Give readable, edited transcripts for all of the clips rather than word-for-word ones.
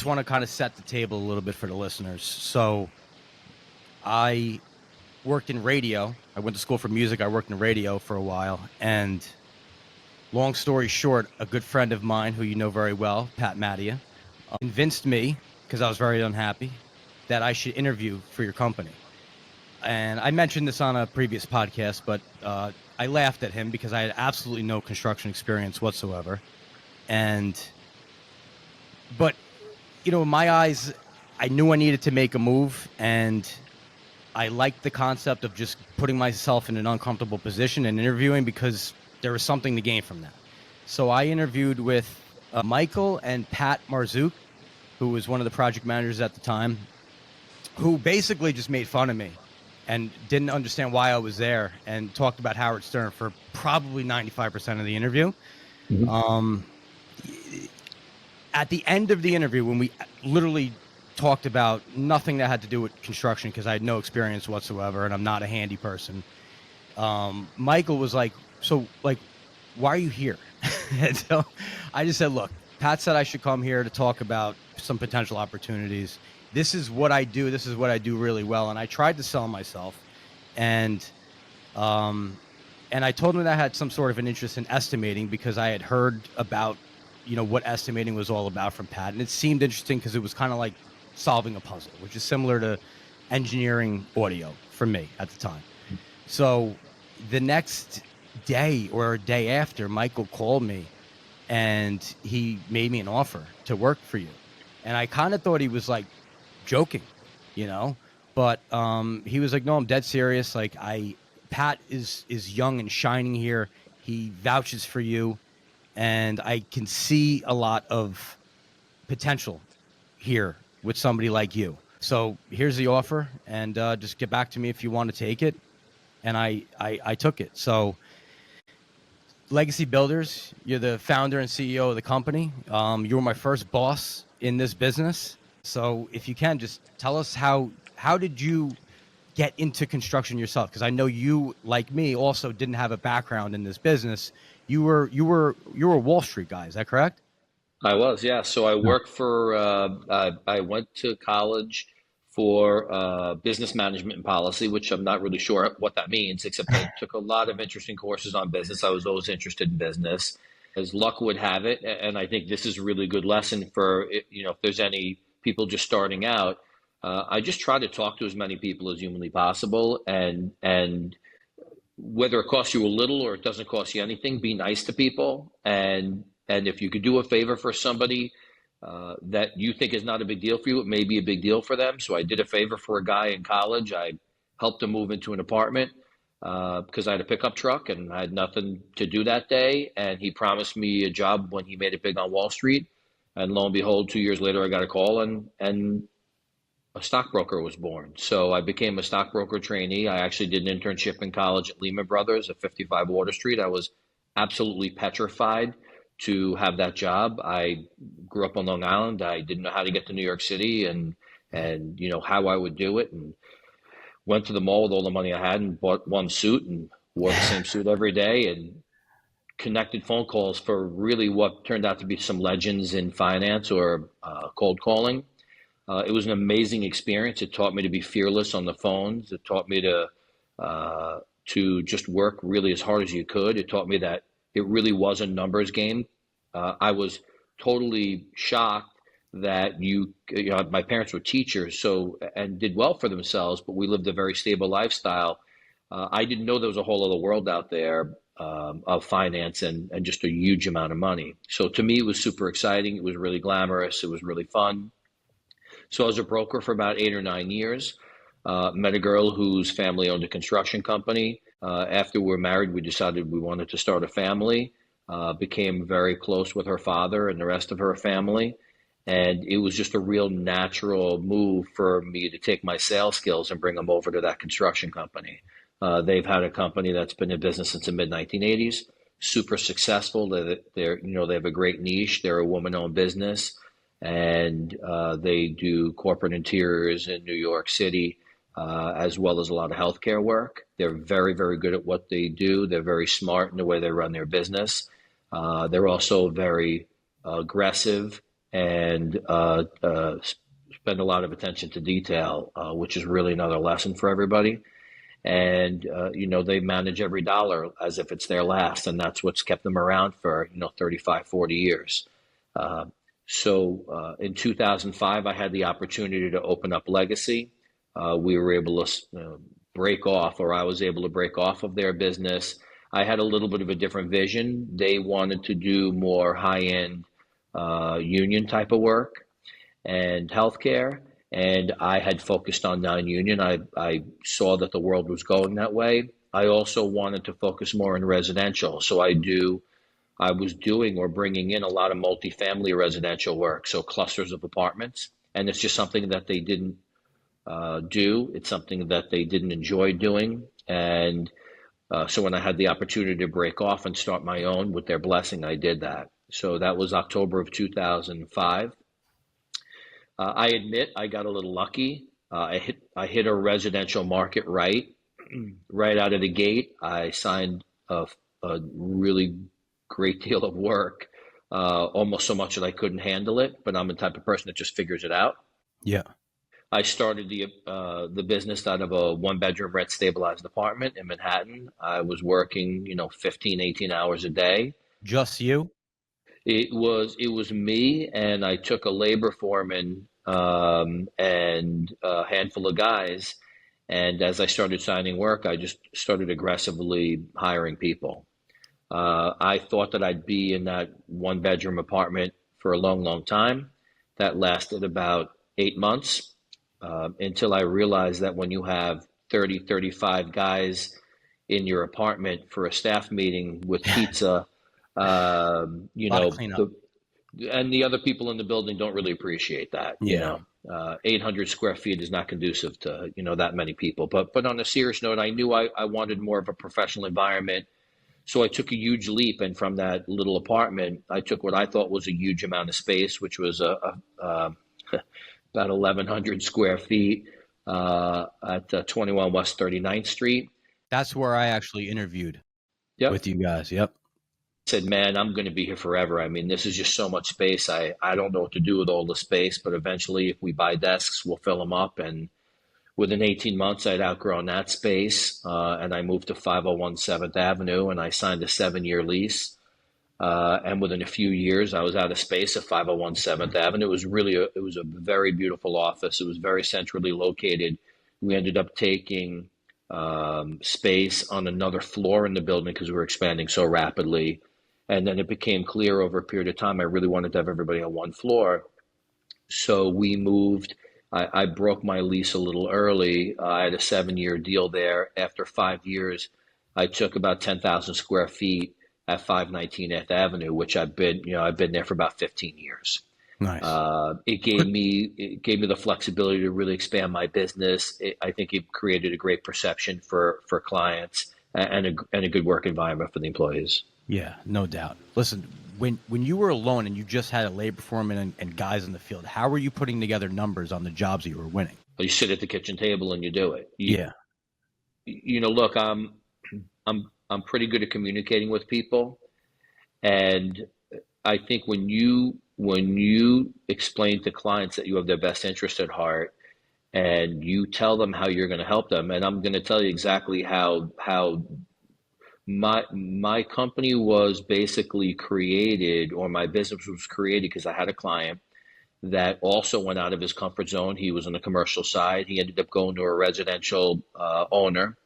want to kind of set the table a little bit for the listeners. So I worked in radio. I went to school for music. I worked in radio for a while. And long story short, a good friend of mine who you know very well, Pat Mattia, convinced me, because I was very unhappy, that I should interview for your company. And I mentioned this on a previous podcast, but I laughed at him because I had absolutely no construction experience whatsoever. But, you know, in my eyes, I knew I needed to make a move, and I liked the concept of just putting myself in an uncomfortable position and interviewing because there was something to gain from that. So I interviewed with Michael and Pat Marzouk, who was one of the project managers at the time, who basically just made fun of me and didn't understand why I was there, and talked about Howard Stern for probably 95% of the interview. Mm-hmm. At the end of the interview, when we literally talked about nothing that had to do with construction, because I had no experience whatsoever and I'm not a handy person, Michael was like, so, like, why are you here? And so I just said, look, Pat said I should come here to talk about some potential opportunities. This is what I do. This is what I do really well. And I tried to sell myself. And I told him that I had some sort of an interest in estimating, because I had heard about, you know, what estimating was all about from Pat. And it seemed interesting because it was kind of like solving a puzzle, which is similar to engineering audio for me at the time. So the next day or a day after, Michael called me and he made me an offer to work for you. And I kind of thought he was like joking, you know, but he was like, no, I'm dead serious. Like, Pat is young and shining here. He vouches for you. And I can see a lot of potential here with somebody like you. So here's the offer, and just get back to me if you want to take it. And I took it. So Legacy Builders, you're the founder and CEO of the company. You were my first boss in this business. So if you can, just tell us how did you get into construction yourself? Because I know you, like me, also didn't have a background in this business. You were a Wall Street guy, is that correct? I was, yeah. So I worked for, I went to college for business management and policy, which I'm not really sure what that means, except I took a lot of interesting courses on business. I was always interested in business, as luck would have it. And I think this is a really good lesson for, you know, if there's any people just starting out. I just try to talk to as many people as humanly possible, and whether it costs you a little or it doesn't cost you anything, be nice to people. And if you could do a favor for somebody that you think is not a big deal for you, it may be a big deal for them. So I did a favor for a guy in college. I helped him move into an apartment because I had a pickup truck and I had nothing to do that day. And he promised me a job when he made it big on Wall Street. And lo and behold, 2 years later, I got a call and a stockbroker was born. So I became a stockbroker trainee. I actually did an internship in college at Lehman Brothers at 55 Water Street. I was absolutely petrified to have that job. I grew up on Long Island. I didn't know how to get to New York City and you know how I would do it, and went to the mall with all the money I had and bought one suit and wore the same suit every day, and connected phone calls for really what turned out to be some legends in finance or cold calling. It was an amazing experience. It taught me to be fearless on the phones. It taught me to just work really as hard as you could. It taught me that it really was a numbers game. I was totally shocked that you know, my parents were teachers, so, and did well for themselves, but we lived a very stable lifestyle. I didn't know there was a whole other world out there of finance and just a huge amount of money. So to me, it was super exciting. It was really glamorous. It was really fun. So I was a broker for about 8 or 9 years. Met a girl whose family owned a construction company. After we were married, we decided we wanted to start a family. Became very close with her father and the rest of her family. And it was just a real natural move for me to take my sales skills and bring them over to that construction company. They've had a company that's been in business since the mid-1980s, super successful. They're you know, they have a great niche. They're a woman-owned business, and they do corporate interiors in New York City, as well as a lot of healthcare work. They're very, very good at what they do. They're very smart in the way they run their business. They're also very aggressive and spend a lot of attention to detail, which is really another lesson for everybody. And they manage every dollar as if it's their last, and that's what's kept them around for 35, 40 years. So in 2005, I had the opportunity to open up Legacy. We were able to break off, or I was able to break off of their business. I had a little bit of a different vision. They wanted to do more high-end union type of work and healthcare, and I had focused on non-union. I saw that the world was going that way. I also wanted to focus more on residential, so I was doing or bringing in a lot of multifamily residential work, so clusters of apartments, and it's just something that they didn't do. It's something that they didn't enjoy doing, and so when I had the opportunity to break off and start my own with their blessing, I did that. So that was October of 2005. I admit I got a little lucky. I hit a residential market right out of the gate. I signed a really great deal of work, almost so much that I couldn't handle it. But I'm the type of person that just figures it out. Yeah. I started the business out of a one-bedroom rent stabilized apartment in Manhattan. I was working 15, 18 hours a day. Just you? It was me, and I took a labor foreman and a handful of guys. And as I started signing work, I just started aggressively hiring people. I thought that I'd be in that one-bedroom apartment for a long, long time. That lasted about 8 months. Until I realized that when you have 30, 35 guys in your apartment for a staff meeting with pizza, A lot of cleanup. and the other people in the building don't really appreciate that. Yeah. 800 square feet is not conducive to, that many people. But on a serious note, I knew I wanted more of a professional environment. So I took a huge leap, and from that little apartment, I took what I thought was a huge amount of space, which was about 1,100 square feet at 21 West 39th Street. That's where I actually interviewed Yep. with you guys. Yep. Said, man, I'm going to be here forever. I mean, this is just so much space. I don't know what to do with all the space, but eventually if we buy desks, we'll fill them up. And within 18 months, I'd outgrown that space. And I moved to 501 7th Avenue, and I signed a 7-year lease. And within a few years, I was out of space at 501 7th Avenue. It was a very beautiful office. It was very centrally located. We ended up taking space on another floor in the building because we were expanding so rapidly. And then it became clear over a period of time, I really wanted to have everybody on one floor. So we moved. I broke my lease a little early. I had a 7-year deal there. After 5 years, I took about 10,000 square feet at 519 Fifth Avenue, which I've been there for about 15 years. Nice. It gave me the flexibility to really expand my business. I think it created a great perception for clients and a good work environment for the employees. Yeah, no doubt. Listen, when you were alone and you just had a labor foreman and guys in the field, how were you putting together numbers on the jobs that you were winning? You sit at the kitchen table and you do it. Yeah. Look, I'm pretty good at communicating with people, and I think when you explain to clients that you have their best interest at heart, and you tell them how you're going to help them, and I'm going to tell you exactly how my company was basically created, or my business was created, because I had a client that also went out of his comfort zone. He was on the commercial side. He ended up going to a residential owner.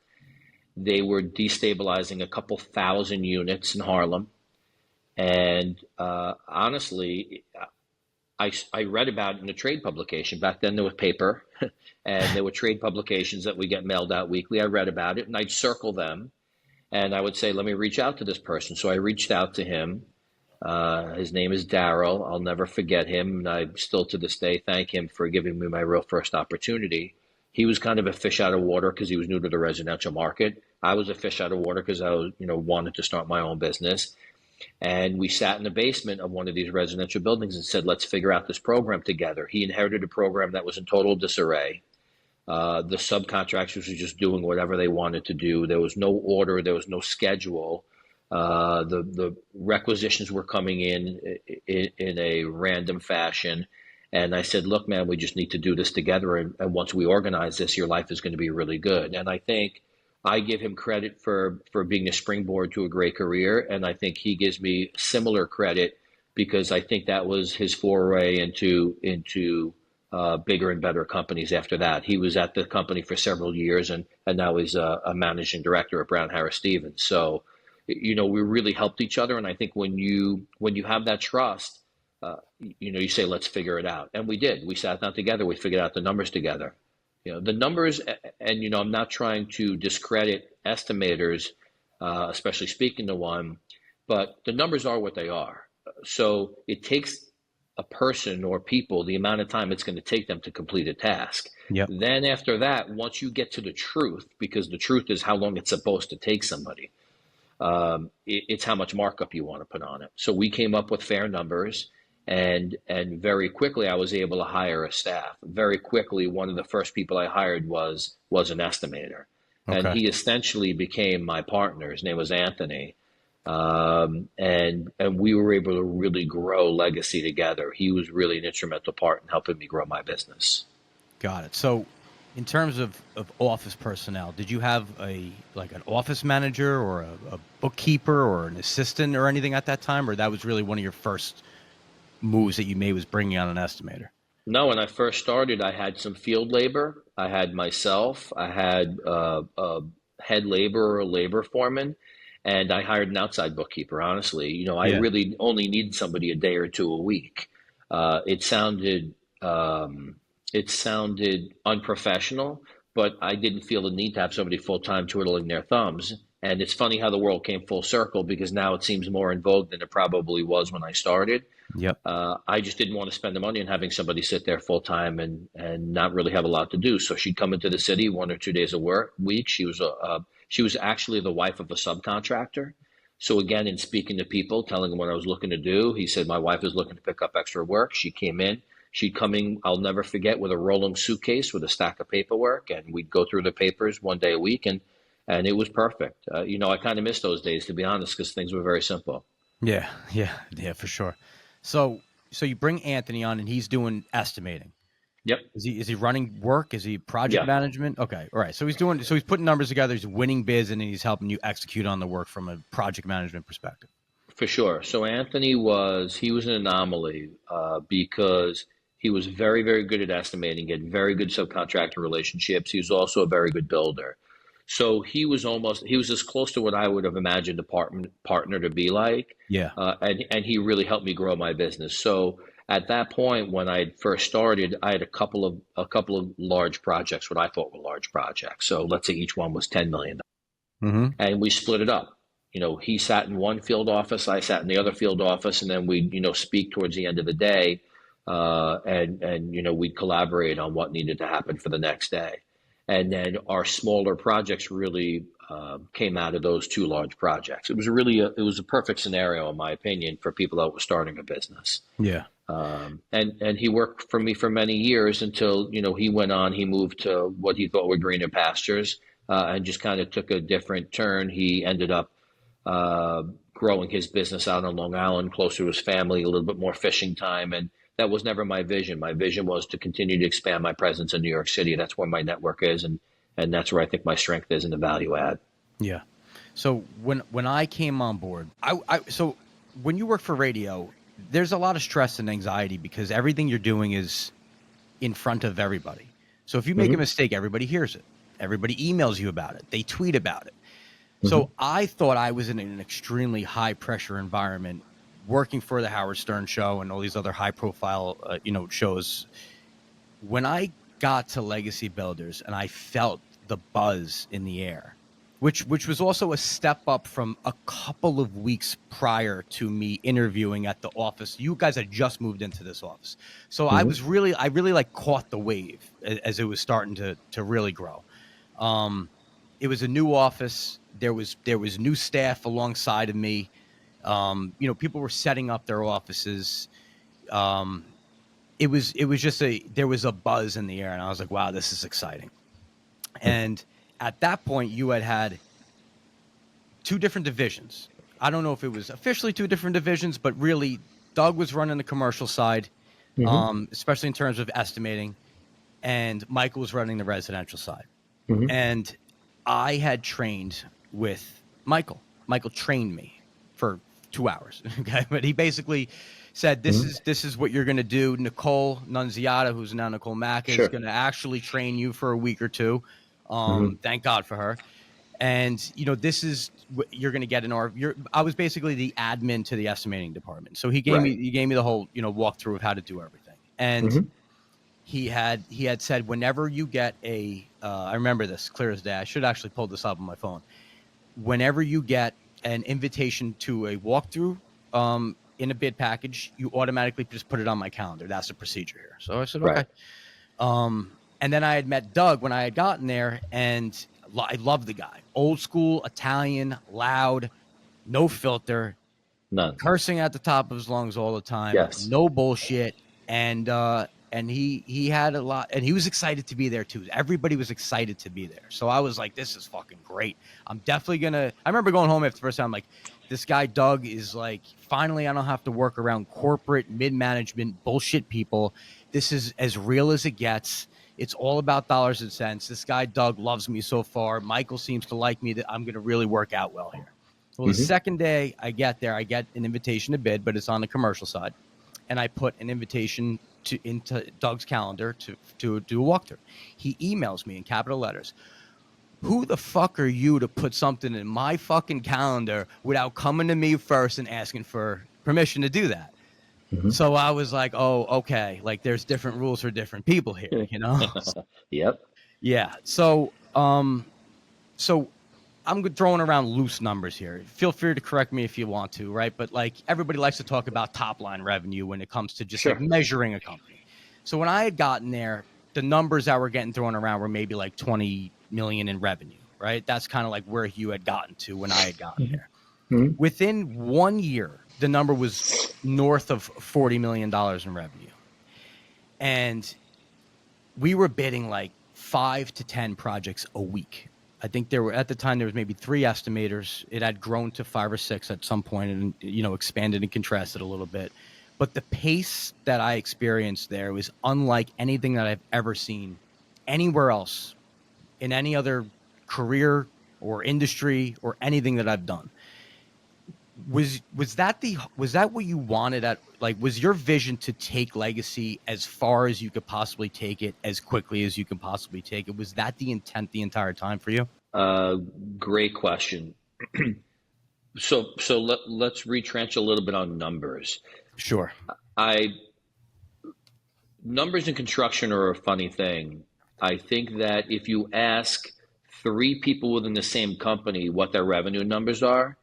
They were destabilizing a couple thousand units in Harlem. And honestly, I read about it in a trade publication. Back then there was paper and there were trade publications that we get mailed out weekly. I read about it and I'd circle them and I would say, let me reach out to this person. So I reached out to him. His name is Daryl. I'll never forget him. And I still to this day thank him for giving me my real first opportunity. He was kind of a fish out of water because he was new to the residential market. I was a fish out of water because I was, wanted to start my own business. And we sat in the basement of one of these residential buildings and said, let's figure out this program together. He inherited a program that was in total disarray. The subcontractors were just doing whatever they wanted to do. There was no order. There was no schedule. The requisitions were coming in a random fashion. And I said, look, man, we just need to do this together. And once we organize this, your life is going to be really good. And I think I give him credit for being a springboard to a great career. And I think he gives me similar credit because I think that was his foray into bigger and better companies after that. He was at the company for several years and now he's a managing director at Brown Harris Stevens. So, we really helped each other. And I think when you have that trust, you say, let's figure it out. And we did. We sat down together. We figured out the numbers together. The numbers, and I'm not trying to discredit estimators, especially speaking to one, but the numbers are what they are. So it takes a person or people the amount of time it's going to take them to complete a task. Yep. Then after that, once you get to the truth, because the truth is how long it's supposed to take somebody, it's how much markup you want to put on it. So we came up with fair numbers, and very quickly I was able to hire a staff. Very quickly, one of the first people I hired was an estimator, and Okay. he essentially became my partner. His name was Anthony, and we were able to really grow Legacy together. He was really an instrumental part in helping me grow my business. Got it. So in terms of office personnel, did you have an office manager or a bookkeeper or an assistant or anything at that time? Or that was really one of your first moves that you made was bringing on an estimator? No, when I first started, I had some field labor. I had myself. I had a head laborer, a labor foreman, and I hired an outside bookkeeper. Honestly, I Yeah. really only needed somebody a day or two a week. It sounded unprofessional, but I didn't feel the need to have somebody full time twiddling their thumbs. And it's funny how the world came full circle because now it seems more in vogue than it probably was when I started. Yep. I just didn't want to spend the money on having somebody sit there full time and not really have a lot to do. So she'd come into the city 1 or 2 days a week. She was actually the wife of a subcontractor. So again, in speaking to people, telling them what I was looking to do, he said my wife is looking to pick up extra work. She came in. She'd come in, I'll never forget, with a rolling suitcase with a stack of paperwork, and we'd go through the papers one day a week, and it was perfect. I kind of miss those days, to be honest, because things were very simple. Yeah. Yeah. Yeah, for sure. So you bring Anthony on and he's doing estimating. Yep. Is he running work? Is he project Yeah. management? Okay. All right. So he's putting numbers together, he's winning bids, and then he's helping you execute on the work from a project management perspective. For sure. So Anthony he was an anomaly because he was very, very good at estimating, he had very good subcontractor relationships. He was also a very good builder. So he was as close to what I would have imagined a partner to be like. Yeah. And he really helped me grow my business. So at that point, when I first started, I had a couple of large projects, what I thought were large projects. So let's say each one was $10 million. Mm-hmm. And we split it up. He sat in one field office, I sat in the other field office, and then we'd, speak towards the end of the day, and we'd collaborate on what needed to happen for the next day. And then our smaller projects really came out of those two large projects. It was a perfect scenario, in my opinion, for people that were starting a business. Yeah. And he worked for me for many years until, he moved to what he thought were greener pastures, and just kind of took a different turn. He ended up growing his business out on Long Island, closer to his family, a little bit more fishing time. And that was never my vision. My vision was to continue to expand my presence in New York City. That's where my network is. And that's where I think my strength is in the value add. Yeah. So when I came on board, so when you work for radio, there's a lot of stress and anxiety because everything you're doing is in front of everybody. So if you make a mistake, everybody hears it. Everybody emails you about it. They tweet about it. So I thought I was in an extremely high pressure environment working for the Howard Stern show and all these other high profile, shows. When I got to Legacy Builders and I felt the buzz in the air, which was also a step up from a couple of weeks prior to me interviewing at the office. You guys had just moved into this office. So I really like caught the wave as it was starting to really grow. It was a new office. There was new staff alongside of me. People were setting up their offices. It was just there was a buzz in the air, and I was like, wow, this is exciting. And at that point, you had two different divisions. I don't know if it was officially two different divisions, but really Doug was running the commercial side, Mm-hmm. especially in terms of estimating, and Michael was running the residential side. Mm-hmm. And I had trained with Michael. Michael trained me for 2 hours. Okay. But he basically said, Mm-hmm. this is what you're going to do. Nicole Nunziata, who's now Nicole Mack, is Sure. going to actually train you for a week or two. Mm-hmm. Thank God for her. And, this is what you're going to get I was basically the admin to the estimating department. So he gave Right. me the whole, walkthrough of how to do everything. And Mm-hmm. he had said, whenever you get I remember this clear as day. I should actually pull this up on my phone. Whenever you get an invitation to a walkthrough in a bid package, you automatically just put it on my calendar. That's the procedure here. So I said, Right. okay. And then I had met Doug when I had gotten there, and I love the guy. Old school Italian, loud, no filter, None. cursing at the top of his lungs all the time, Yes. no bullshit, and he had a lot, and he was excited to be there too. Everybody was excited to be there, so I was like, this is fucking great. I'm definitely gonna. I remember going home after the first time, like, this guy Doug is like, finally I don't have to work around corporate mid-management bullshit people. This is as real as it gets. It's all about dollars and cents. This guy Doug loves me so far. Michael seems to like me. That I'm gonna really work out well here. Well, the Mm-hmm. second day I get there, I get an invitation to bid, but it's on the commercial side. And I put an invitation into Doug's calendar to do a walkthrough. He emails me in capital letters. Who the fuck are you to put something in my fucking calendar without coming to me first and asking for permission to do that? Mm-hmm. So I was like, oh, okay. Like, there's different rules for different people here, Yep. Yeah. So I'm throwing around loose numbers here. Feel free to correct me if you want to, right? But like, everybody likes to talk about top line revenue when it comes to just Sure. like measuring a company. So when I had gotten there, the numbers that were getting thrown around were maybe like 20 million in revenue, right? That's kind of like where you had gotten to when I had gotten there. Mm-hmm. Within 1 year, the number was north of $40 million in revenue. And we were bidding like 5 to 10 projects a week. I think at the time there was maybe 3 estimators. It had grown to 5 or 6 at some point, and expanded and contrasted a little bit. But the pace that I experienced there was unlike anything that I've ever seen anywhere else in any other career or industry or anything that I've done. Was that what you wanted was your vision to take Legacy as far as you could possibly take it, as quickly as you can possibly take it? Was that the intent the entire time for you? Great question. So let's retrench a little bit on numbers. Sure. Numbers in construction are a funny thing. I think that if you ask 3 people within the same company what their revenue numbers are,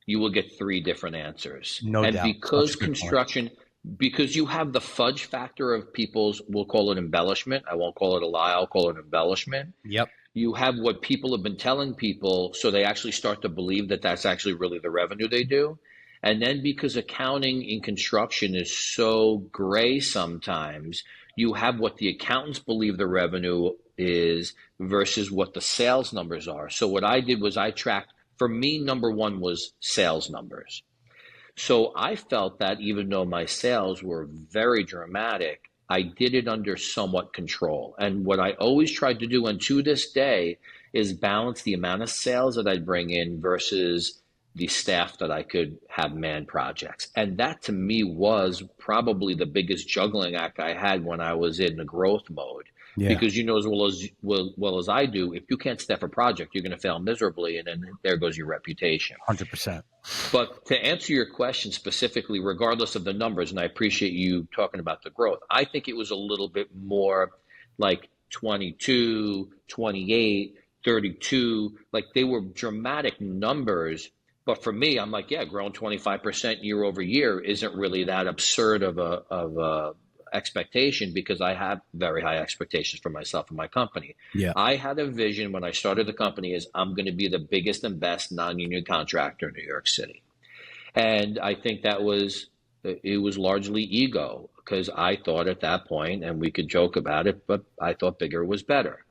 you will get 3 different answers. No And doubt. because That's a good point. because you have the fudge factor of people's, we'll call it embellishment. I won't call it a lie, I'll call it embellishment. Yep. You have what people have been telling people, so they actually start to believe that that's actually really the revenue they do. And then because accounting in construction is so gray sometimes, you have what the accountants believe the revenue is versus what the sales numbers are. So what I did was I tracked, for me, number one was sales numbers. So I felt that even though my sales were very dramatic, I did it under somewhat control. And what I always tried to do, and to this day, is balance the amount of sales that I bring in versus the staff that I could have man projects. And that to me was probably the biggest juggling act I had when I was in the growth mode. Yeah. Because you know as well as I do, if you can't staff a project, you're going to fail miserably, and then there goes your reputation. 100%. But to answer your question specifically, regardless of the numbers, and I appreciate you talking about the growth, I think it was a little bit more like 22, 28, 32. Like they were dramatic numbers. But for me, I'm like, yeah, growing 25% year over year isn't really that absurd of a expectation, because I have very high expectations for myself and my company. Yeah. I had a vision when I started the company is I'm going to be the biggest and best non-union contractor in New York City. And I think it was largely ego, because I thought at that point, and we could joke about it, but I thought bigger was better.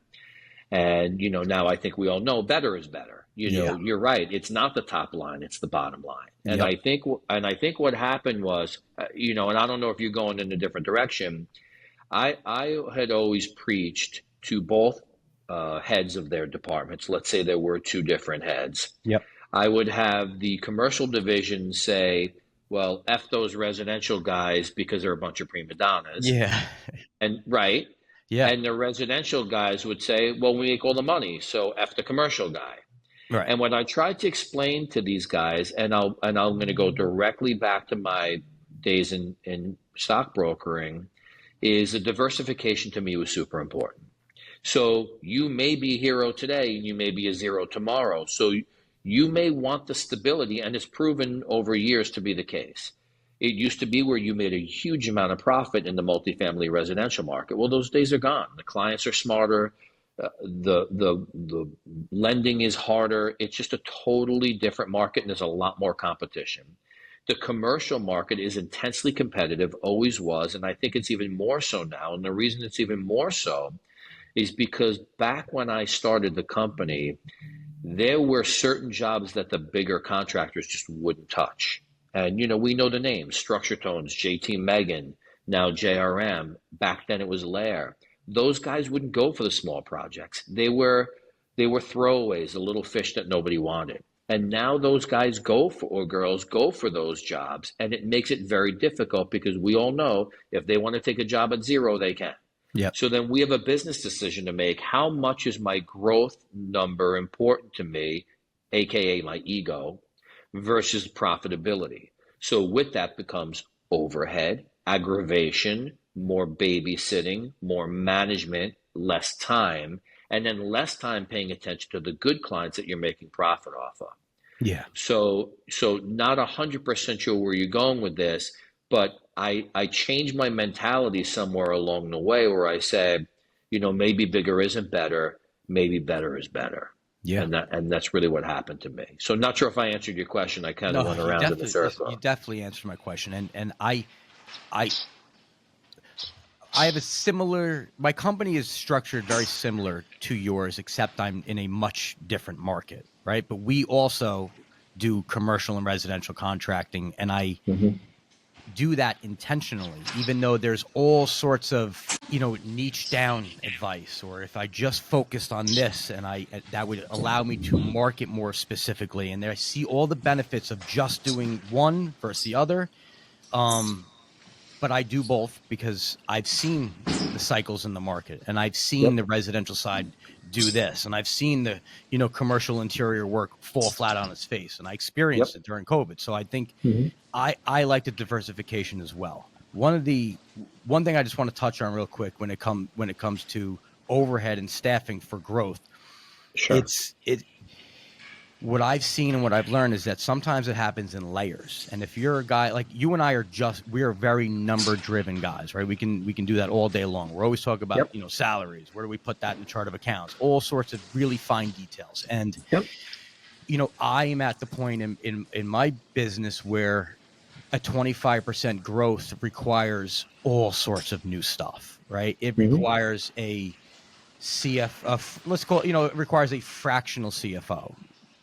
And, now I think we all know better is better. Yeah. You're right. It's not the top line; it's the bottom line. And Yep. I think what happened was, and I don't know if you're going in a different direction. I had always preached to both heads of their departments. Let's say there were two different heads. Yep. I would have the commercial division say, well, F those residential guys because they're a bunch of prima donnas. Yeah. And right. Yeah. And the residential guys would say, well, we make all the money, so F the commercial guy. Right. And what I tried to explain to these guys, I'm going to go directly back to my days in stockbrokering, is the diversification to me was super important. So you may be a hero today, and you may be a zero tomorrow. So you may want the stability, and it's proven over years to be the case. It used to be where you made a huge amount of profit in the multifamily residential market. Well, those days are gone. The clients are smarter. The lending is harder. It's just a totally different market, and there's a lot more competition. The commercial market is intensely competitive, always was, and I think it's even more so now. And the reason it's even more so is because back when I started the company, there were certain jobs that the bigger contractors just wouldn't touch. And, we know the names, Structure Tones, JT Megan, now JRM. Back then it was Lair. Those guys wouldn't go for the small projects. They were throwaways, a little fish that nobody wanted. And now those guys or girls go for those jobs. And it makes it very difficult because we all know if they want to take a job at zero, they can. Yep. So then we have a business decision to make. How much is my growth number important to me, AKA my ego, versus profitability? So with that becomes overhead, aggravation, more babysitting, more management, less time, and then less time paying attention to the good clients that you're making profit off of. Yeah. So not 100% sure where you're going with this, but I changed my mentality somewhere along the way where I said, maybe bigger isn't better, maybe better is better. Yeah. And that's really what happened to me. So not sure if I answered your question. I kind of went around in the circle. You definitely answered my question. And I have a similar, my company is structured very similar to yours, except I'm in a much different market, right? But we also do commercial and residential contracting, and I do that intentionally, even though there's all sorts of, niche down advice, or if I just focused on this and that would allow me to market more specifically. And there I see all the benefits of just doing one versus the other. But I do both because I've seen the cycles in the market, and I've seen the residential side do this, and I've seen the, commercial interior work fall flat on its face, and I experienced it during COVID. So I think I like the diversification as well. One thing I just want to touch on real quick when it comes to overhead and staffing for growth. Sure. What I've seen and what I've learned is that sometimes it happens in layers. And if you're a guy like you and I we are very number driven guys, right? We can do that all day long. We're always talking about, salaries. Where do we put that in the chart of accounts? All sorts of really fine details. And, I am at the point in my business where a 25% growth requires all sorts of new stuff, right? It requires a let's call it, it requires a fractional CFO.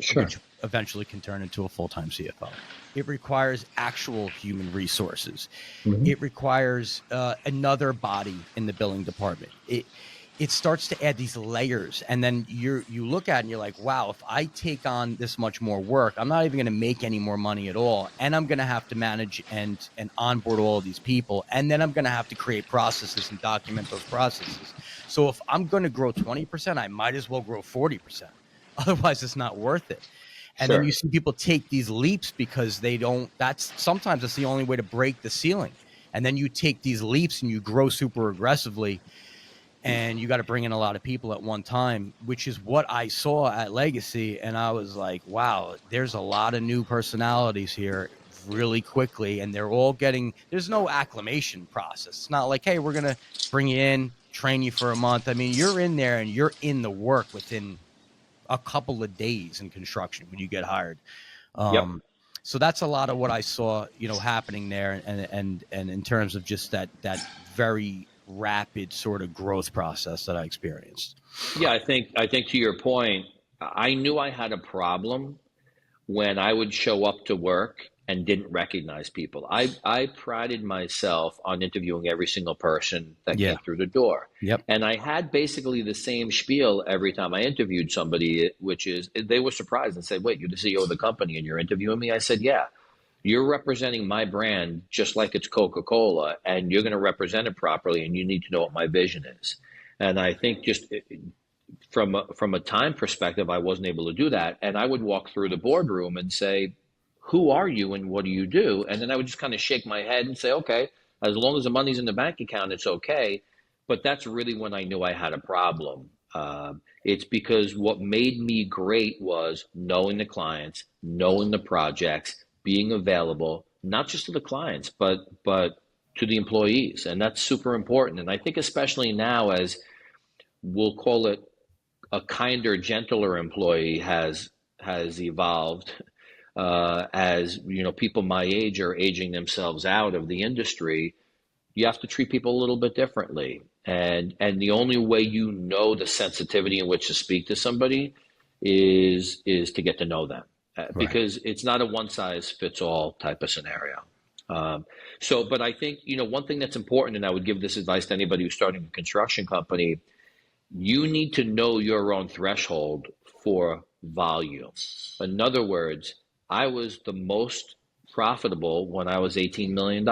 Sure. Which eventually can turn into a full-time CFO. It requires actual human resources. It requires another body in the billing department. It starts to add these layers, and then you look at it and you're like, wow, if I take on this much more work, I'm not even going to make any more money at all, and I'm going to have to manage and onboard all of these people, and then I'm going to have to create processes and document those processes. So if I'm going to grow 20%, I might as well grow 40%. Otherwise, it's not worth it. And then you see people take these leaps because sometimes that's the only way to break the ceiling. And then you take these leaps and you grow super aggressively, and you got to bring in a lot of people at one time, which is what I saw at Legacy. And I was like, wow, there's a lot of new personalities here really quickly. And they're all there's no acclimation process. It's not like, hey, we're going to bring you in, train you for a month. I mean, you're in there and you're in the work within a couple of days in construction when you get hired. So that's a lot of what I saw, happening there. And in terms of just that very rapid sort of growth process that I experienced. Yeah, I think to your point, I knew I had a problem when I would show up to work and didn't recognize people. I prided myself on interviewing every single person that Yeah. came through the door. Yep. And I had basically the same spiel every time I interviewed somebody, which is they were surprised and said, "Wait, you're the CEO of the company and you're interviewing me?" I said, "Yeah, you're representing my brand just like it's Coca-Cola, and you're going to represent it properly, and you need to know what my vision is." And I think just from a time perspective, I wasn't able to do that. And I would walk through the boardroom and say, "Who are you and what do you do?" And then I would just kind of shake my head and say, "Okay, as long as the money's in the bank account, it's okay." But that's really when I knew I had a problem. It's because what made me great was knowing the clients, knowing the projects, being available, not just to the clients, but to the employees. And that's super important. And I think especially now, as we'll call it, a kinder, gentler employee has evolved, as people my age are aging themselves out of the industry. You have to treat people a little bit differently, and the only way you know the sensitivity in which to speak to somebody is to get to know them, Right. because it's not a one size fits all type of scenario. But I think one thing that's important, and I would give this advice to anybody who's starting a construction company: you need to know your own threshold for volume. In other words, I was the most profitable when I was $18 million.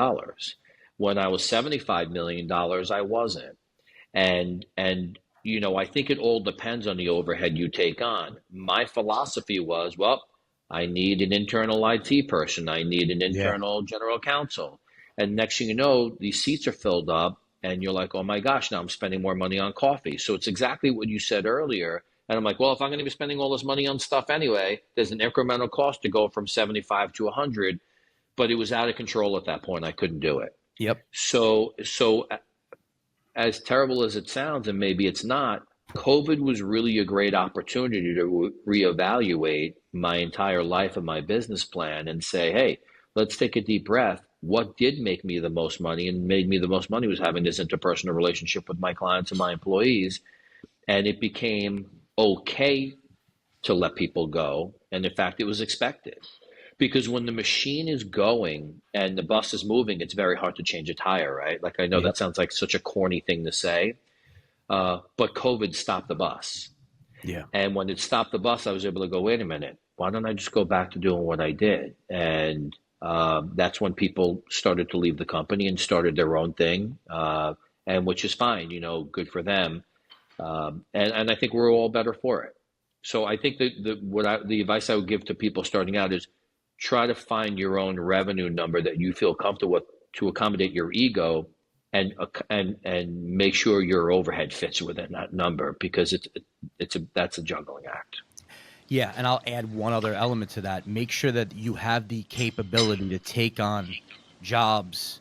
When I was $75 million, I wasn't. And I think it all depends on the overhead you take on. My philosophy was, well, I need an internal IT person. I need an Yeah. internal general counsel. And next thing you know, these seats are filled up and you're like, "Oh my gosh, now I'm spending more money on coffee." So it's exactly what you said earlier. And I'm like, well, if I'm going to be spending all this money on stuff anyway, there's an incremental cost to go from 75 to 100, but it was out of control at that point. I couldn't do it. Yep. So as terrible as it sounds, and maybe it's not, COVID was really a great opportunity to reevaluate my entire life and my business plan and say, "Hey, let's take a deep breath. What did make me the most money and made me the most money was having this interpersonal relationship with my clients and my employees." And it became okay to let people go. And in fact, it was expected. Because when the machine is going and the bus is moving, it's very hard to change a tire, right? Like, I know that Yep. sounds like such a corny thing to say, but COVID stopped the bus. Yeah. And when it stopped the bus, I was able to go, "Wait a minute, why don't I just go back to doing what I did?" And that's when people started to leave the company and started their own thing, and which is fine, good for them. And I think we're all better for it. So I think that the advice I would give to people starting out is try to find your own revenue number that you feel comfortable with to accommodate your ego, and make sure your overhead fits within that number, because that's a juggling act. Yeah, and I'll add one other element to that. Make sure that you have the capability to take on jobs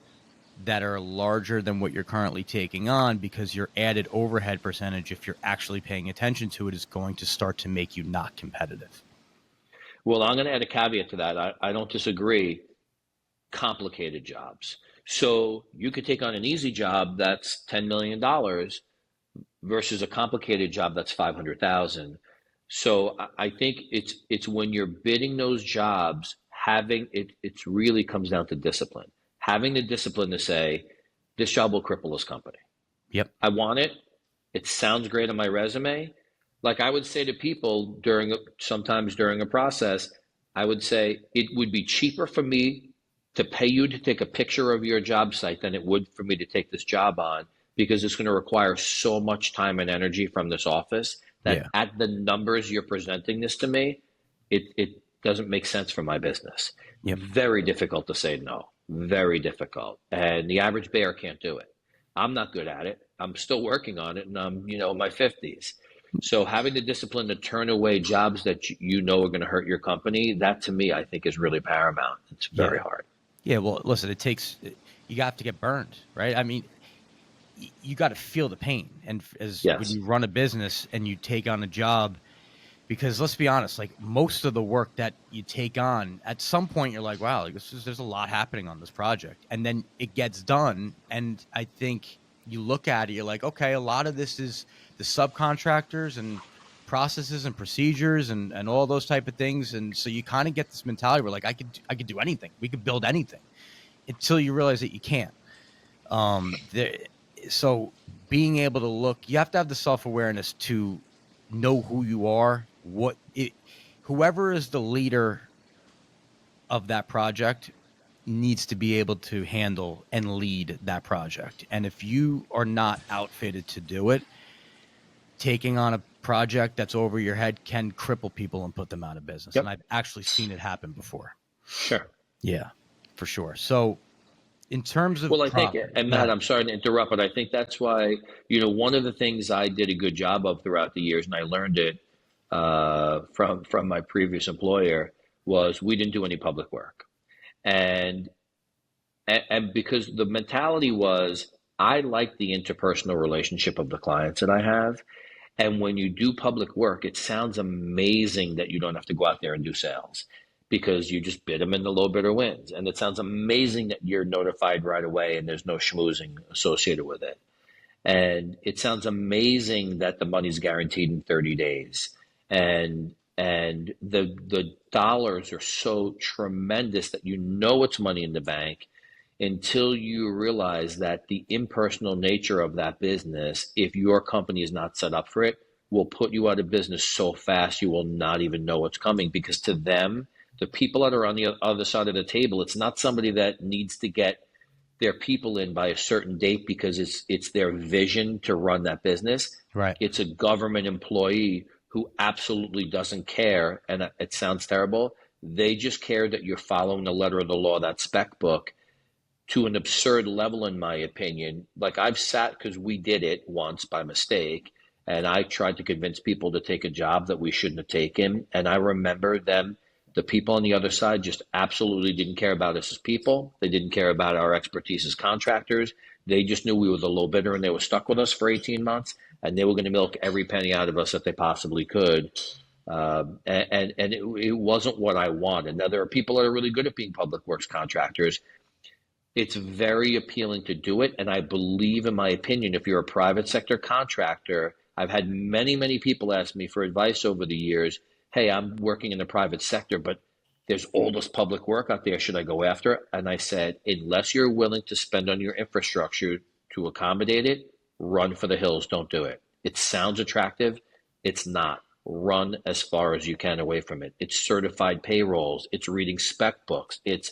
that are larger than what you're currently taking on, because your added overhead percentage, if you're actually paying attention to it, is going to start to make you not competitive. Well, I'm going to add a caveat to that. I don't disagree. Complicated jobs. So you could take on an easy job that's $10 million versus a complicated job that's 500,000. So I think it's when you're bidding those jobs, having it really comes down to discipline. Having the discipline to say, "This job will cripple this company. Yep. I want it. It sounds great on my resume." Like I would say to people sometimes during a process, I would say it would be cheaper for me to pay you to take a picture of your job site than it would for me to take this job on, because it's going to require so much time and energy from this office that Yeah. at the numbers you're presenting this to me, it doesn't make sense for my business. Yep. Very difficult to say no. Very difficult. And the average bear can't do it. I'm not good at it. I'm still working on it, and I'm, in my 50s. So having the discipline to turn away jobs that are going to hurt your company, that to me, I think is really paramount. It's very Yeah. hard. Yeah. Well, listen, you got to get burned, right? I mean, you got to feel the pain. And when Yes. you run a business and you take on a job, because let's be honest, like most of the work that you take on, at some point you're like, wow, like there's a lot happening on this project. And then it gets done. And I think you look at it, you're like, okay, a lot of this is the subcontractors and processes and procedures and all those type of things. And so you kind of get this mentality where like, I could do anything. We could build anything until you realize that you can't. There, so being able to look, you have to have the self-awareness to know who you are, whoever is the leader of that project needs to be able to handle and lead that project. And if you are not outfitted to do it, taking on a project that's over your head can cripple people and put them out of business. Yep. And I've actually seen it happen before. Sure. Yeah, for sure. So in terms of, Well, I think, and Matt, I'm sorry to interrupt, but I think that's why, one of the things I did a good job of throughout the years, and I learned it from my previous employer, was we didn't do any public work. And because the mentality was, I like the interpersonal relationship of the clients that I have. And when you do public work, it sounds amazing that you don't have to go out there and do sales because you just bid them and the low bidder wins. And it sounds amazing that you're notified right away and there's no schmoozing associated with it. And it sounds amazing that the money's guaranteed in 30 days. And the dollars are so tremendous that it's money in the bank until you realize that the impersonal nature of that business, if your company is not set up for it, will put you out of business so fast you will not even know what's coming. Because to them, the people that are on the other side of the table, it's not somebody that needs to get their people in by a certain date because it's their vision to run that business. right. It's a government employee who absolutely doesn't care, and it sounds terrible. They just care that you're following the letter of the law, that spec book, to an absurd level, in my opinion. Like I've sat, because we did it once by mistake, and I tried to convince people to take a job that we shouldn't have taken. And I remember the people on the other side just absolutely didn't care about us as people. They didn't care about our expertise as contractors. They just knew we were the low bidder, and they were stuck with us for 18 months, and they were going to milk every penny out of us that they possibly could. And it wasn't what I wanted. Now, there are people that are really good at being public works contractors. It's very appealing to do it. And I believe, in my opinion, if you're a private sector contractor, I've had many, many people ask me for advice over the years. Hey, I'm working in the private sector, but there's all this public work out there. Should I go after it? And I said, unless you're willing to spend on your infrastructure to accommodate it, run for the hills. Don't do it. It sounds attractive. It's not. Run as far as you can away from it. It's certified payrolls. It's reading spec books. It's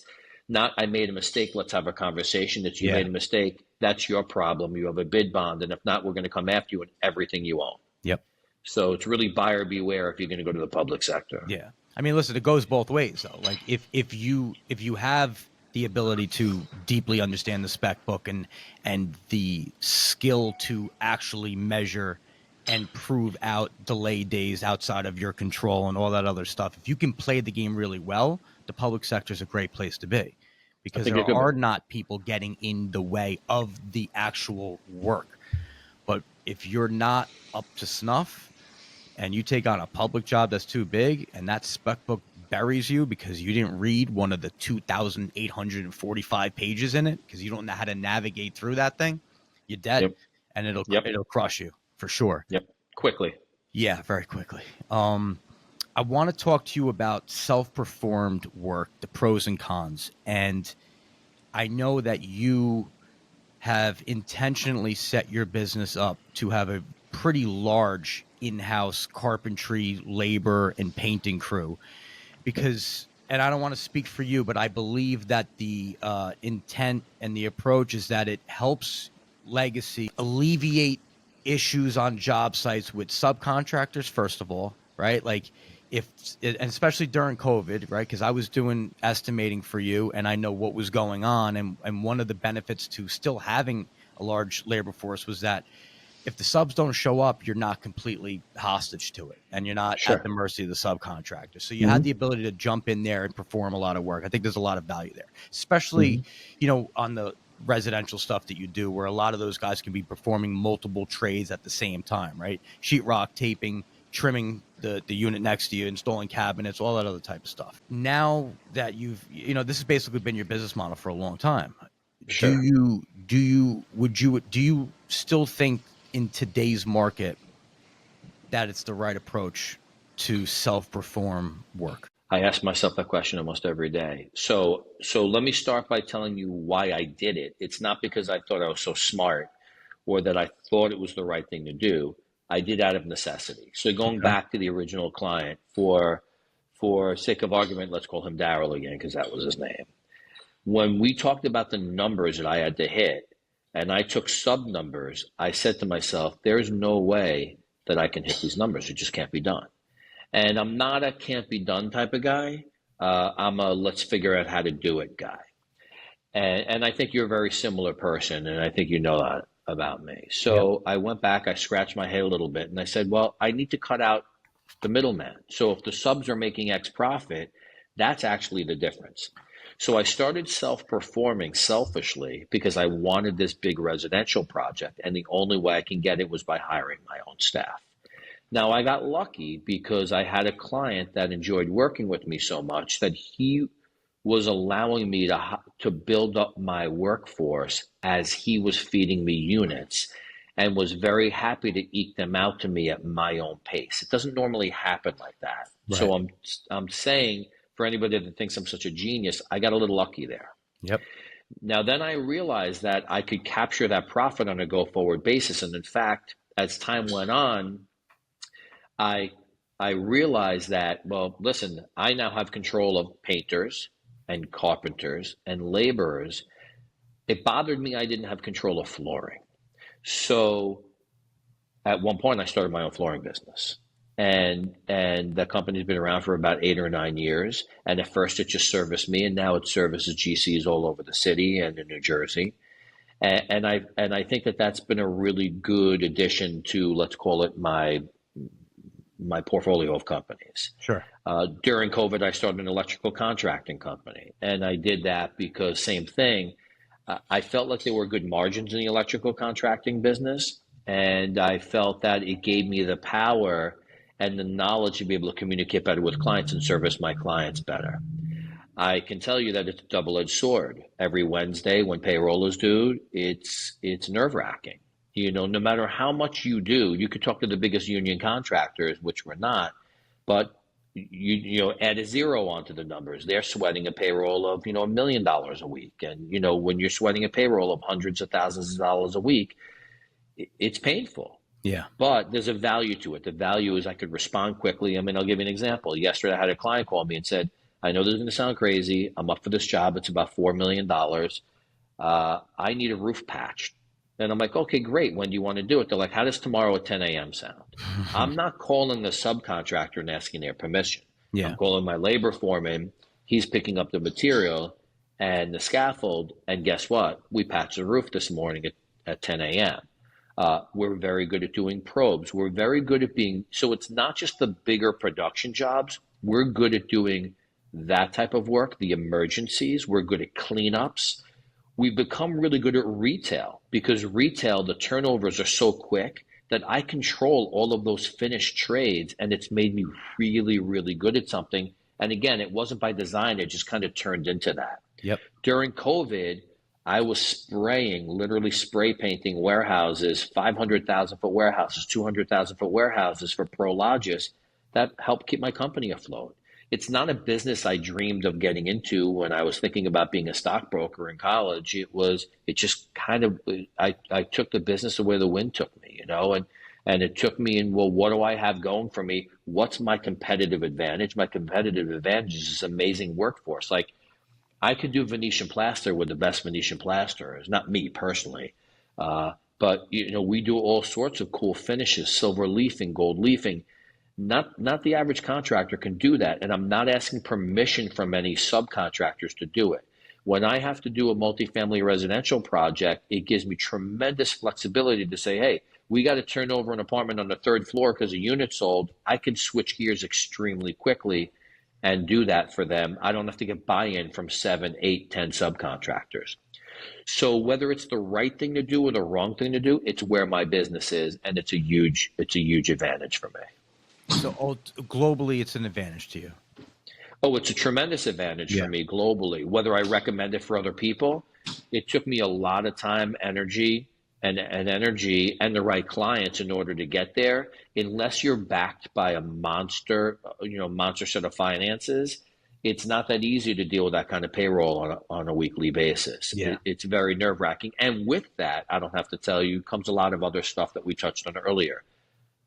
not, I made a mistake, let's have a conversation. It's you made a mistake. That's your problem. You have a bid bond. And if not, we're going to come after you and everything you own. Yep. So it's really buyer beware if you're going to go to the public sector. Yeah. I mean, listen, it goes both ways though. Like if you have the ability to deeply understand the spec book and the skill to actually measure and prove out delay days outside of your control and all that other stuff, if you can play the game really well, the public sector is a great place to be, because there are not people getting in the way of the actual work. But if you're not up to snuff and you take on a public job that's too big and that spec book buries you because you didn't read one of the 2,845 pages in it because you don't know how to navigate through that thing, you're dead. And it'll crush you for sure. Quickly. Yeah, very quickly. I want to talk to you about self-performed work, the pros and cons. And I know that you have intentionally set your business up to have a pretty large in-house carpentry, labor, and painting crew. Because, and I don't want to speak for you, but I believe that the intent and the approach is that it helps Legacy alleviate issues on job sites with subcontractors, first of all, right? Like and especially during COVID, right? Because I was doing estimating for you and I know what was going on. And one of the benefits to still having a large labor force was that if the subs don't show up, you're not completely hostage to it and you're not at the mercy of the subcontractor. So you had the ability to jump in there and perform a lot of work. I think there's a lot of value there, especially, on the residential stuff that you do, where a lot of those guys can be performing multiple trades at the same time, right? Sheetrock, taping, trimming the unit next to you, installing cabinets, all that other type of stuff. Now that this has basically been your business model for a long time. Do you still think in today's market that it's the right approach to self-perform work? I ask myself that question almost every day. So let me start by telling you why I did it. It's not because I thought I was so smart or that I thought it was the right thing to do. I did out of necessity. So going Okay. back to the original client, for sake of argument, let's call him Daryl again because that was his name. When we talked about the numbers that I had to hit, and I took sub numbers, I said to myself, there's no way that I can hit these numbers. It just can't be done. And I'm not a can't be done type of guy. I'm a let's figure out how to do it guy. And I think you're a very similar person, and I think you know that about me. Yep. So I went back, I scratched my head a little bit, and I said, well, I need to cut out the middleman. So if the subs are making X profit, that's actually the difference. So I started self-performing selfishly because I wanted this big residential project, and the only way I can get it was by hiring my own staff. Now, I got lucky because I had a client that enjoyed working with me so much that he was allowing me to build up my workforce as he was feeding me units and was very happy to eke them out to me at my own pace. It doesn't normally happen like that. Right. So I'm saying for anybody that thinks I'm such a genius, I got a little lucky there. Yep. Now, then I realized that I could capture that profit on a go forward basis. And in fact, as time went on, I realized that, well, listen, I now have control of painters and carpenters and laborers. It bothered me I didn't have control of flooring. So at one point I started my own flooring business. And the company's been around for about 8 or 9 years. And at first it just serviced me, and now it services GCs all over the city and in New Jersey. And I think that that's been a really good addition to, let's call it, my portfolio of companies. Sure. During COVID, I started an electrical contracting company, and I did that because same thing. I felt like there were good margins in the electrical contracting business, and I felt that it gave me the power and the knowledge to be able to communicate better with clients and service my clients better. I can tell you that it's a double-edged sword. Every Wednesday when payroll is due, it's nerve-wracking. You know, no matter how much you do, you could talk to the biggest union contractors, which we're not, but you add a zero onto the numbers. They're sweating a payroll of, $1 million a week. And, when you're sweating a payroll of hundreds of thousands of dollars a week, it's painful. Yeah. But there's a value to it. The value is I could respond quickly. I mean, I'll give you an example. Yesterday, I had a client call me and said, I know this is going to sound crazy. I'm up for this job. It's about $4 million. I need a roof patched. And I'm like, okay, great. When do you want to do it? They're like, how does tomorrow at 10 a.m. sound? I'm not calling the subcontractor and asking their permission. Yeah. I'm calling my labor foreman. He's picking up the material and the scaffold. And guess what? We patched the roof this morning at 10 a.m. We're very good at doing probes. We're very good at so it's not just the bigger production jobs. We're good at doing that type of work, the emergencies. We're good at cleanups. We've become really good at retail because retail, the turnovers are so quick that I control all of those finished trades, and it's made me really, really good at something. And again, it wasn't by design. It just kind of turned into that. Yep. During COVID, I was literally spray painting warehouses, 500,000 foot warehouses, 200,000 foot warehouses for Prologis. That helped keep my company afloat. It's not a business I dreamed of getting into when I was thinking about being a stockbroker in college. It just kind of, I took the business the way the wind took me, and it took me in, well, what do I have going for me? What's my competitive advantage? My competitive advantage is this amazing workforce. Like, I could do Venetian plaster with the best Venetian plasterers, not me personally. But, we do all sorts of cool finishes, silver leafing, gold leafing. Not the average contractor can do that. And I'm not asking permission from any subcontractors to do it. When I have to do a multifamily residential project, it gives me tremendous flexibility to say, hey, we got to turn over an apartment on the third floor because a unit sold. I can switch gears extremely quickly and do that for them. I don't have to get buy-in from 7, 8, 10 subcontractors. So whether it's the right thing to do or the wrong thing to do, it's where my business is, and it's a huge advantage for me. So globally, it's an advantage to you. Oh, it's a tremendous advantage for me globally. Whether I recommend it for other people, it took me a lot of time, energy, and energy and the right clients in order to get there, unless you're backed by a monster set of finances, it's not that easy to deal with that kind of payroll on a weekly basis. Yeah. It's very nerve wracking. And with that, I don't have to tell you, comes a lot of other stuff that we touched on earlier.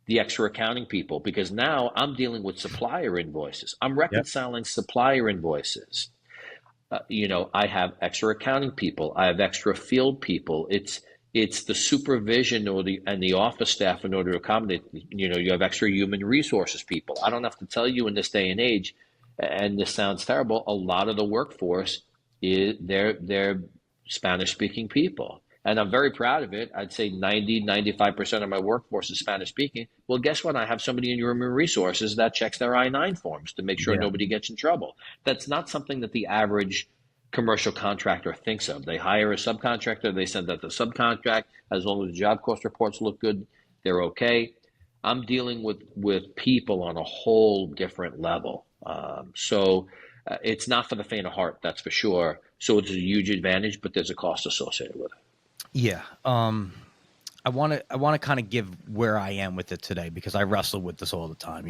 The extra accounting people, because now I'm dealing with supplier invoices. I'm Yep. reconciling supplier invoices. I have extra accounting people. I have extra field people. It's the supervision and the office staff in order to accommodate. You have extra human resources people. I don't have to tell you in this day and age, and this sounds terrible. A lot of the workforce they're Spanish speaking people. And I'm very proud of it. I'd say 90, 95% of my workforce is Spanish speaking. Well, guess what? I have somebody in human resources that checks their I-9 forms to make sure Yeah. nobody gets in trouble. That's not something that the average commercial contractor thinks of. They hire a subcontractor, they send out the subcontract. As long as the job cost reports look good, they're okay. I'm dealing with people on a whole different level. So it's not for the faint of heart, that's for sure. So it's a huge advantage, but there's a cost associated with it. Yeah. I want to kind of give where I am with it today, because I wrestle with this all the time,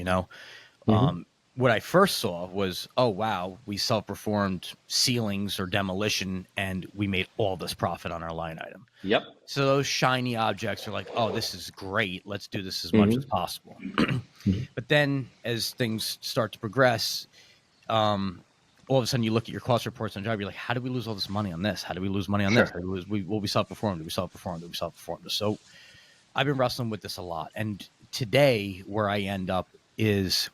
What I first saw was, oh, wow, we self-performed ceilings or demolition and we made all this profit on our line item. Yep. So those shiny objects are like, oh, this is great. Let's do this as much as possible. But then as things start to progress, all of a sudden you look at your cost reports on job, you're like, how did we lose all this money on this? How do we lose money on this? How do we lose, we self-performed? Did we self-perform? Did we self-perform? So I've been wrestling with this a lot. And today where I end up is,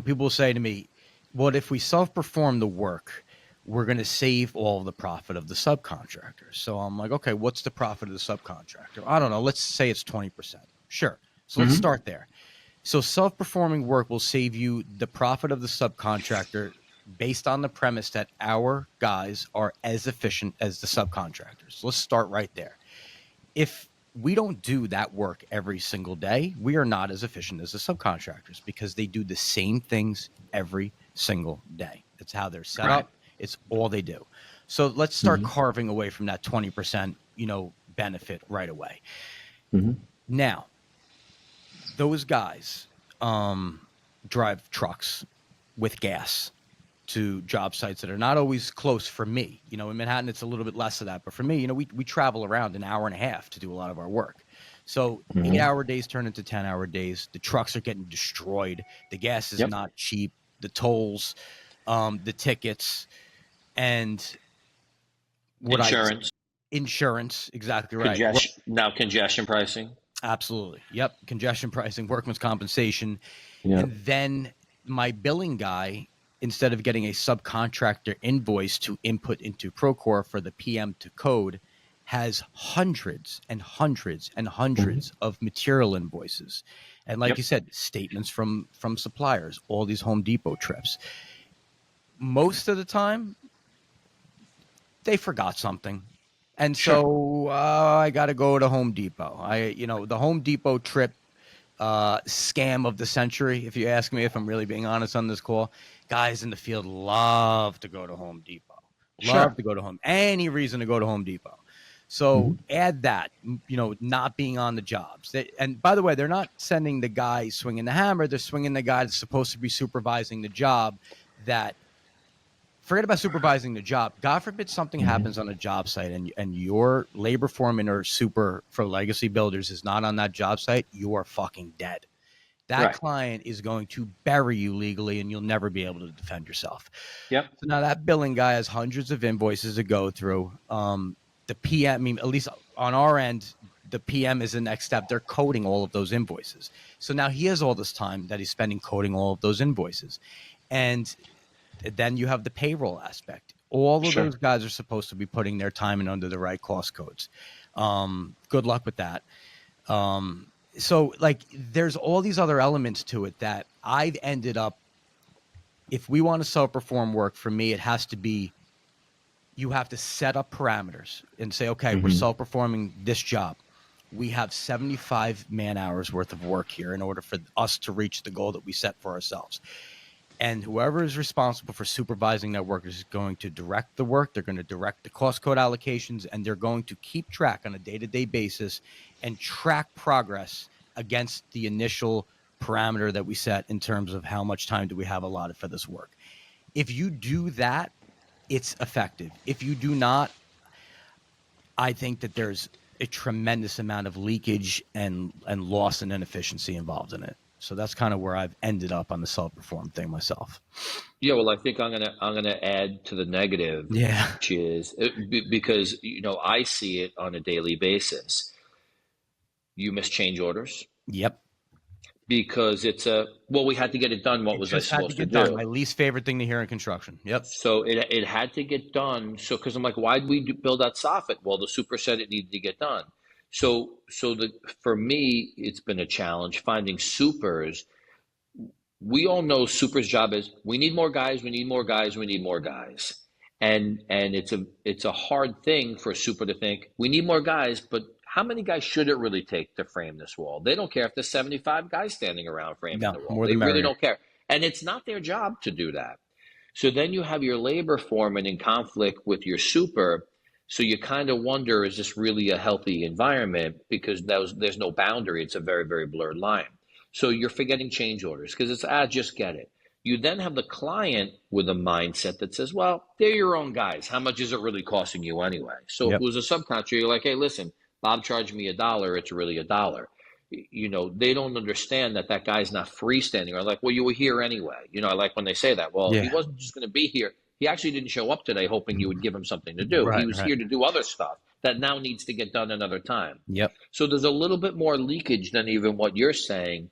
people say to me, well, if we self-perform the work, we're going to save all the profit of the subcontractor. So I'm like, okay, what's the profit of the subcontractor? I don't know. Let's say it's 20%. Sure. So let's start there. So self-performing work will save you the profit of the subcontractor based on the premise that our guys are as efficient as the subcontractors. Let's start right there. If we don't do that work every single day, we are not as efficient as the subcontractors, because they do the same things every single day. It's how they're set up. It's all they do. So let's start carving away from that 20%, benefit right away. Now, those guys drive trucks with gas to job sites that are not always close for me. In Manhattan, it's a little bit less of that. But for me, we travel around an hour and a half to do a lot of our work. So 8-hour days turn into 10-hour days. The trucks are getting destroyed. The gas is not cheap. The tolls, the tickets, and insurance, exactly right. Congestion pricing. Absolutely. Yep. Congestion pricing, workman's compensation. Yep. And then my billing guy, instead of getting a subcontractor invoice to input into Procore for the PM to code, has hundreds and hundreds and hundreds of material invoices. And like you said, statements from suppliers, all these Home Depot trips. Most of the time, they forgot something. And so I got to go to Home Depot. The Home Depot trip scam of the century, if you ask me, if I'm really being honest on this call. Guys in the field love to go to Home Depot. Love to go to any reason to go to Home Depot. So add that, not being on the jobs. And by the way, they're not sending the guy swinging the hammer. They're swinging the guy that's supposed to be supervising the job. Forget about supervising the job. God forbid something happens on a job site and your labor foreman or super for Legacy Builders is not on that job site, you are fucking dead. That client is going to bury you legally and you'll never be able to defend yourself. Yep. So now that billing guy has hundreds of invoices to go through. The PM, at least on our end, the PM is the next step. They're coding all of those invoices. So now he has all this time that he's spending coding all of those invoices. And then you have the payroll aspect. All of those guys are supposed to be putting their time in under the right cost codes. Good luck with that. So there's all these other elements to it that I've ended up, if we want to self-perform work, for me, it has to be, you have to set up parameters and say, okay, we're self-performing this job. We have 75 man hours worth of work here in order for us to reach the goal that we set for ourselves. And whoever is responsible for supervising that work is going to direct the work. They're going to direct the cost code allocations, and they're going to keep track on a day-to-day basis and track progress against the initial parameter that we set in terms of how much time do we have allotted for this work. If you do that, it's effective. If you do not, I think that there's a tremendous amount of leakage and loss and inefficiency involved in it. So that's kind of where I've ended up on the self-perform thing myself. Yeah, well, I think I'm gonna add to the negative, Yeah. which is because I see it on a daily basis. You miss change orders Yep. because we had to get it done. What It was I just had to supposed to get done. My do? least favorite thing to hear in construction. Yep. So it had to get done. So because I'm like, why did we build that soffit? Well, the super said it needed to get done. So for me, it's been a challenge finding supers. We all know super's job is we need more guys, we need more guys, we need more guys. And it's a hard thing for a super to think, we need more guys, but how many guys should it really take to frame this wall? They don't care if there's 75 guys standing around framing No, the wall. more They the really merrier. don't care. And it's not their job to do that. So then you have your labor foreman in conflict with your super. So you kind of wonder, is this really a healthy environment? Because there's no boundary. It's a very, very blurred line. So you're forgetting change orders because just get it. You then have the client with a mindset that says, well, they're your own guys. How much is it really costing you anyway? So if it Yep. was a subcontractor, you're like, hey, listen, Bob charged me $1. It's really $1. They don't understand that guy's not freestanding. Or like, well, you were here anyway. I like when they say that. Well, he Yeah. wasn't just going to be here. He actually didn't show up today hoping you would give him something to do. He Right. was Right. here to do other stuff that now needs to get done another time. Yep. So there's a little bit more leakage than even what you're saying.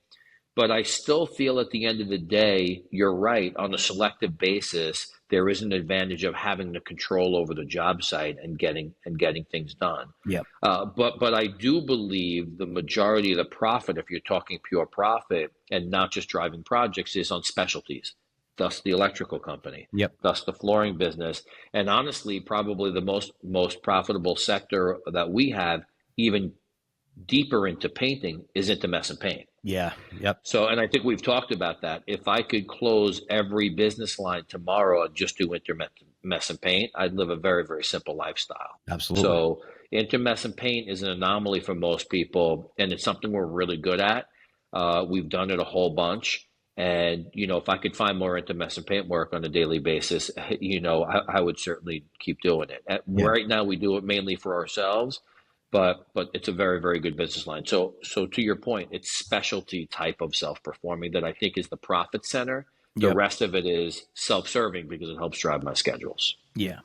But I still feel at the end of the day, you're right. On a selective basis, there is an advantage of having the control over the job site and getting things done. Yep. But I do believe the majority of the profit, if you're talking pure profit and not just driving projects, is on specialties. Thus the electrical company, Yep. thus the flooring business, and honestly, probably the most profitable sector that we have, even deeper into painting, is into mess and paint. Yeah. Yep. So, and I think we've talked about that. If I could close every business line tomorrow and just do mess and paint, I'd live a very, very simple lifestyle. Absolutely. So, mess and paint is an anomaly for most people, and it's something we're really good at. We've done it a whole bunch. And, if I could find more mess and paint work on a daily basis, I would certainly keep doing it. Yeah. Right now, we do it mainly for ourselves. But it's a very, very good business line. So to your point, it's specialty type of self-performing that I think is the profit center. The Yep. rest of it is self-serving because it helps drive my schedules. Yeah.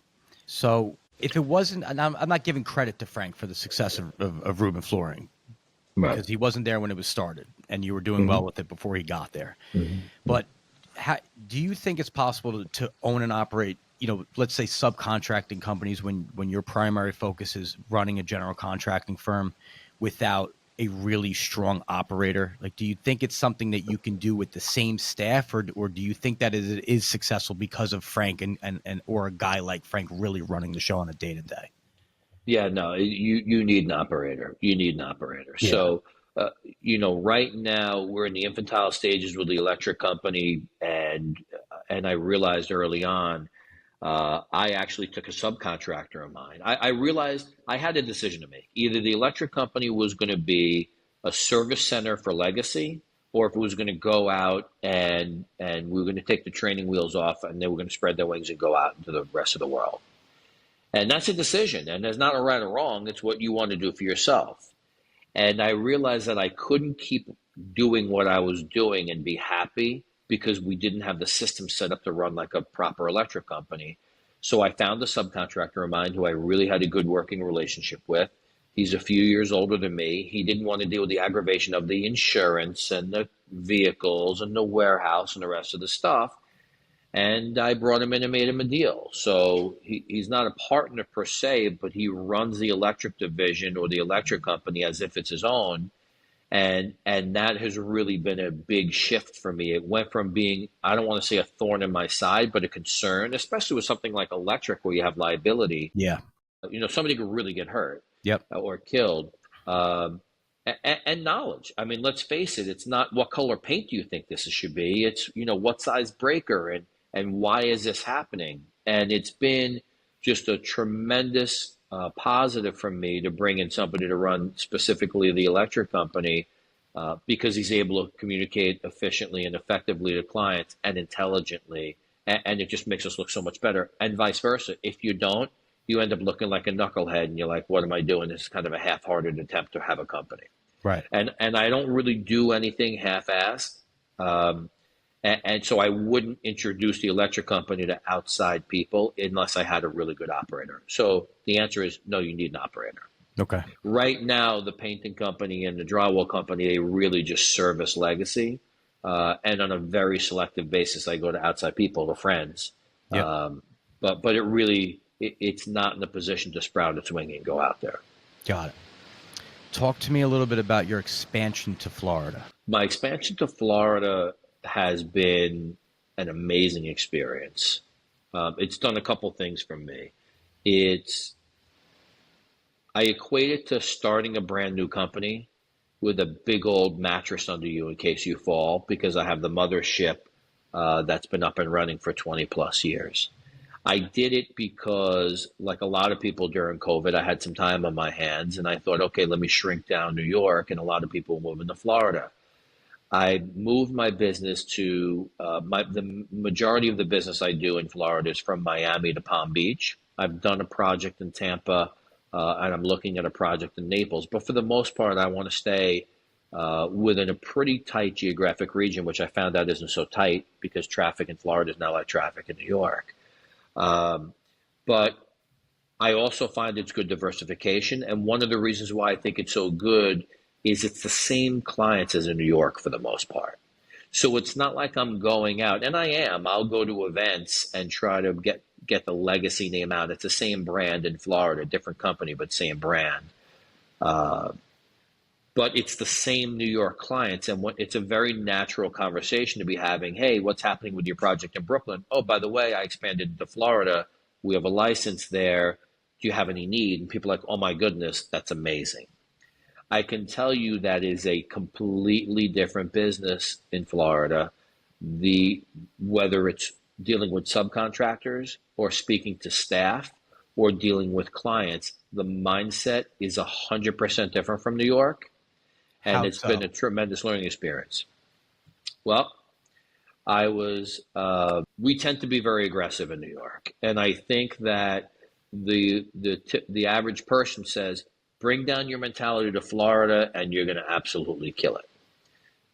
So if it wasn't, and I'm not giving credit to Frank for the success of Ruben Flooring because he wasn't there when it was started, and you were doing well with it before he got there. But do you think it's possible to own and operate, let's say subcontracting companies when your primary focus is running a general contracting firm without a really strong operator? Like, do you think it's something that you can do with the same staff, or do you think that it is successful because of Frank and or a guy like Frank really running the show on a day to day? Yeah, no, you need an operator. You need an operator. Yeah. So, right now we're in the infantile stages with the electric company, and I realized early on, I actually took a subcontractor of mine. I realized I had a decision to make. Either the electric company was going to be a service center for Legacy, or if it was going to go out and we were going to take the training wheels off and they were going to spread their wings and go out into the rest of the world. And that's a decision. And there's not a right or wrong. It's what you want to do for yourself. And I realized that I couldn't keep doing what I was doing and be happy because we didn't have the system set up to run like a proper electric company. So I found a subcontractor of mine who I really had a good working relationship with. He's a few years older than me. He didn't want to deal with the aggravation of the insurance and the vehicles and the warehouse and the rest of the stuff. And I brought him in and made him a deal. So he's not a partner per se, but he runs the electric division or the electric company as if it's his own. And that has really been a big shift for me. It went from being, I don't want to say a thorn in my side, but a concern, especially with something like electric where you have liability. Yeah. Somebody could really get hurt Yep. or killed. and knowledge. I mean, let's face it, it's not what color paint do you think this should be? It's, what size breaker and why is this happening? And it's been just a tremendous positive for me to bring in somebody to run specifically the electric company because he's able to communicate efficiently and effectively to clients and intelligently. And it just makes us look so much better. And vice versa. If you don't, you end up looking like a knucklehead and you're like, what am I doing? This is kind of a half-hearted attempt to have a company. Right. And I don't really do anything half-assed. And so I wouldn't introduce the electric company to outside people unless I had a really good operator. So the answer is no, you need an operator. Okay. Right now, the painting company and the drywall company, they really just service Legacy. And on a very selective basis, I go to outside people, to friends. Yeah. But it really, it's not in a position to sprout its wing and go out there. Got it. Talk to me a little bit about your expansion to Florida. My expansion to Florida has been an amazing experience. It's done a couple things for me. I equate it to starting a brand new company with a big old mattress under you in case you fall, because I have the mothership that's been up and running for 20 plus years. I did it because, like a lot of people during COVID, I had some time on my hands and I thought, okay, let me shrink down New York, and a lot of people were moving to Florida. I moved my business to the majority of the business I do in Florida is from Miami to Palm Beach. I've done a project in Tampa, and I'm looking at a project in Naples. But for the most part, I want to stay within a pretty tight geographic region, which I found out isn't so tight because traffic in Florida is not like traffic in New York. But I also find it's good diversification. And one of the reasons why I think it's so good is it's the same clients as in New York for the most part. So it's not like I'm going out, and I'll go to events and try to get the Legacy name out. It's the same brand in Florida, different company, but same brand. But it's the same New York clients, and it's a very natural conversation to be having. Hey, what's happening with your project in Brooklyn? Oh, by the way, I expanded to Florida. We have a license there. Do you have any need? And people are like, oh my goodness, that's amazing. I can tell you that is a completely different business in Florida. Whether it's dealing with subcontractors or speaking to staff or dealing with clients, the mindset is 100% different from New York. And it's been a tremendous learning experience. Well, we tend to be very aggressive in New York. And I think that the average person says, bring down your mentality to Florida and you're going to absolutely kill it.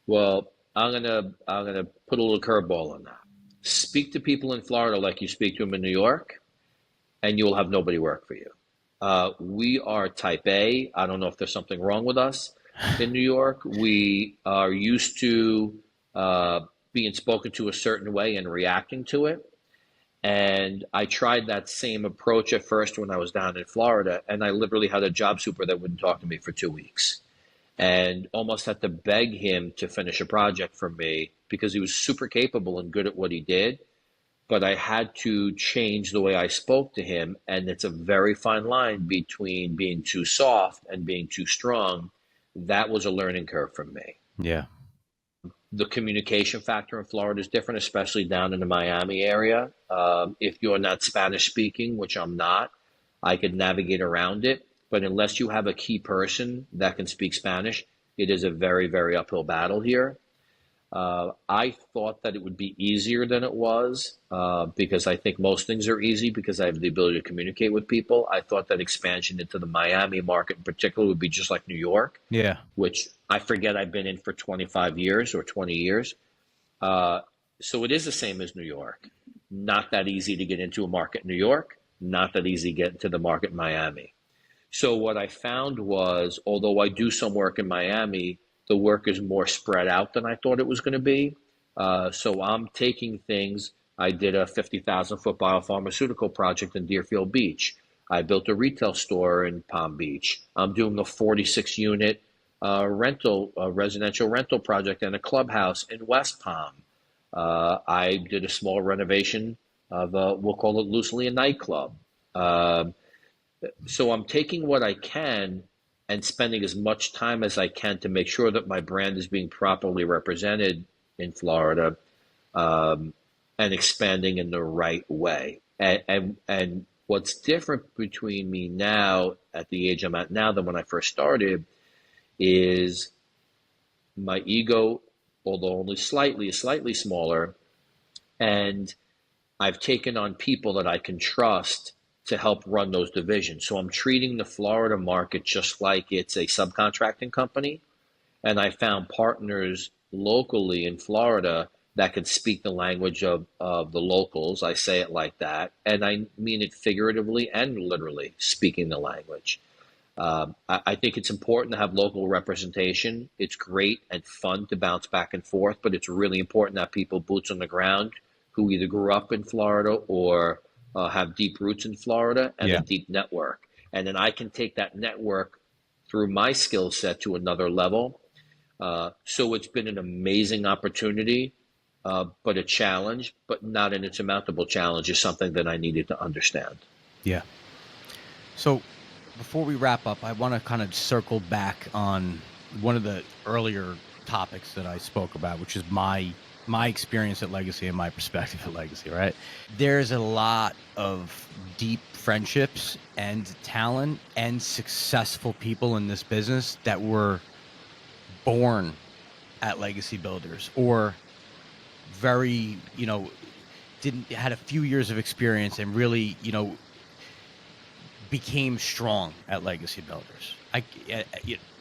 Well, I'm going to put a little curveball on that. Speak to people in Florida like you speak to them in New York, and you will have nobody work for you. We are type A. I don't know if there's something wrong with us in New York. We are used to being spoken to a certain way and reacting to it. And I tried that same approach at first when I was down in Florida, and I literally had a job super that wouldn't talk to me for 2 weeks and almost had to beg him to finish a project for me because he was super capable and good at what he did. But I had to change the way I spoke to him. And it's a very fine line between being too soft and being too strong. That was a learning curve for me. Yeah. The communication factor in Florida is different, especially down in the Miami area. If you're not Spanish speaking, which I'm not, I could navigate around it. But unless you have a key person that can speak Spanish, it is a very, very uphill battle here. I thought that it would be easier than it was because I think most things are easy because I have the ability to communicate with people. I thought that expansion into the Miami market in particular would be just like New York, which I forget I've been in for 25 years or 20 years. So it is the same as New York. Not that easy to get into a market in New York, not that easy to get into the market in Miami. So what I found was, although I do some work in Miami, the work is more spread out than I thought it was going to be. So I'm taking things. I did a 50,000-foot biopharmaceutical project in Deerfield Beach. I built a retail store in Palm Beach. I'm doing a 46-unit residential rental project and a clubhouse in West Palm. I did a small renovation of we'll call it loosely a nightclub. So I'm taking what I can and spending as much time as I can to make sure that my brand is being properly represented in Florida, um, and expanding in the right way. And what's different between me now at the age I'm at now than when I first started is my ego, although only slightly, is slightly smaller, and I've taken on people that I can trust to help run those divisions. So I'm treating the Florida market just like it's a subcontracting company. And I found partners locally in Florida that could speak the language of the locals. I say it like that. And I mean it figuratively and literally, speaking the language. I think it's important to have local representation. It's great and fun to bounce back and forth, but it's really important to have people boots on the ground who either grew up in Florida or have deep roots in Florida and a Yeah. deep network. And then I can take that network through my skill set to another level. So it's been an amazing opportunity, but a challenge, but not an insurmountable challenge, is something that I needed to understand. Yeah. So before we wrap up, I want to kind of circle back on one of the earlier topics that I spoke about, which is my experience at Legacy and my perspective at Legacy, right? There's a lot of deep friendships and talent and successful people in this business that were born at Legacy Builders, or very, didn't had a few years of experience and really, became strong at Legacy Builders.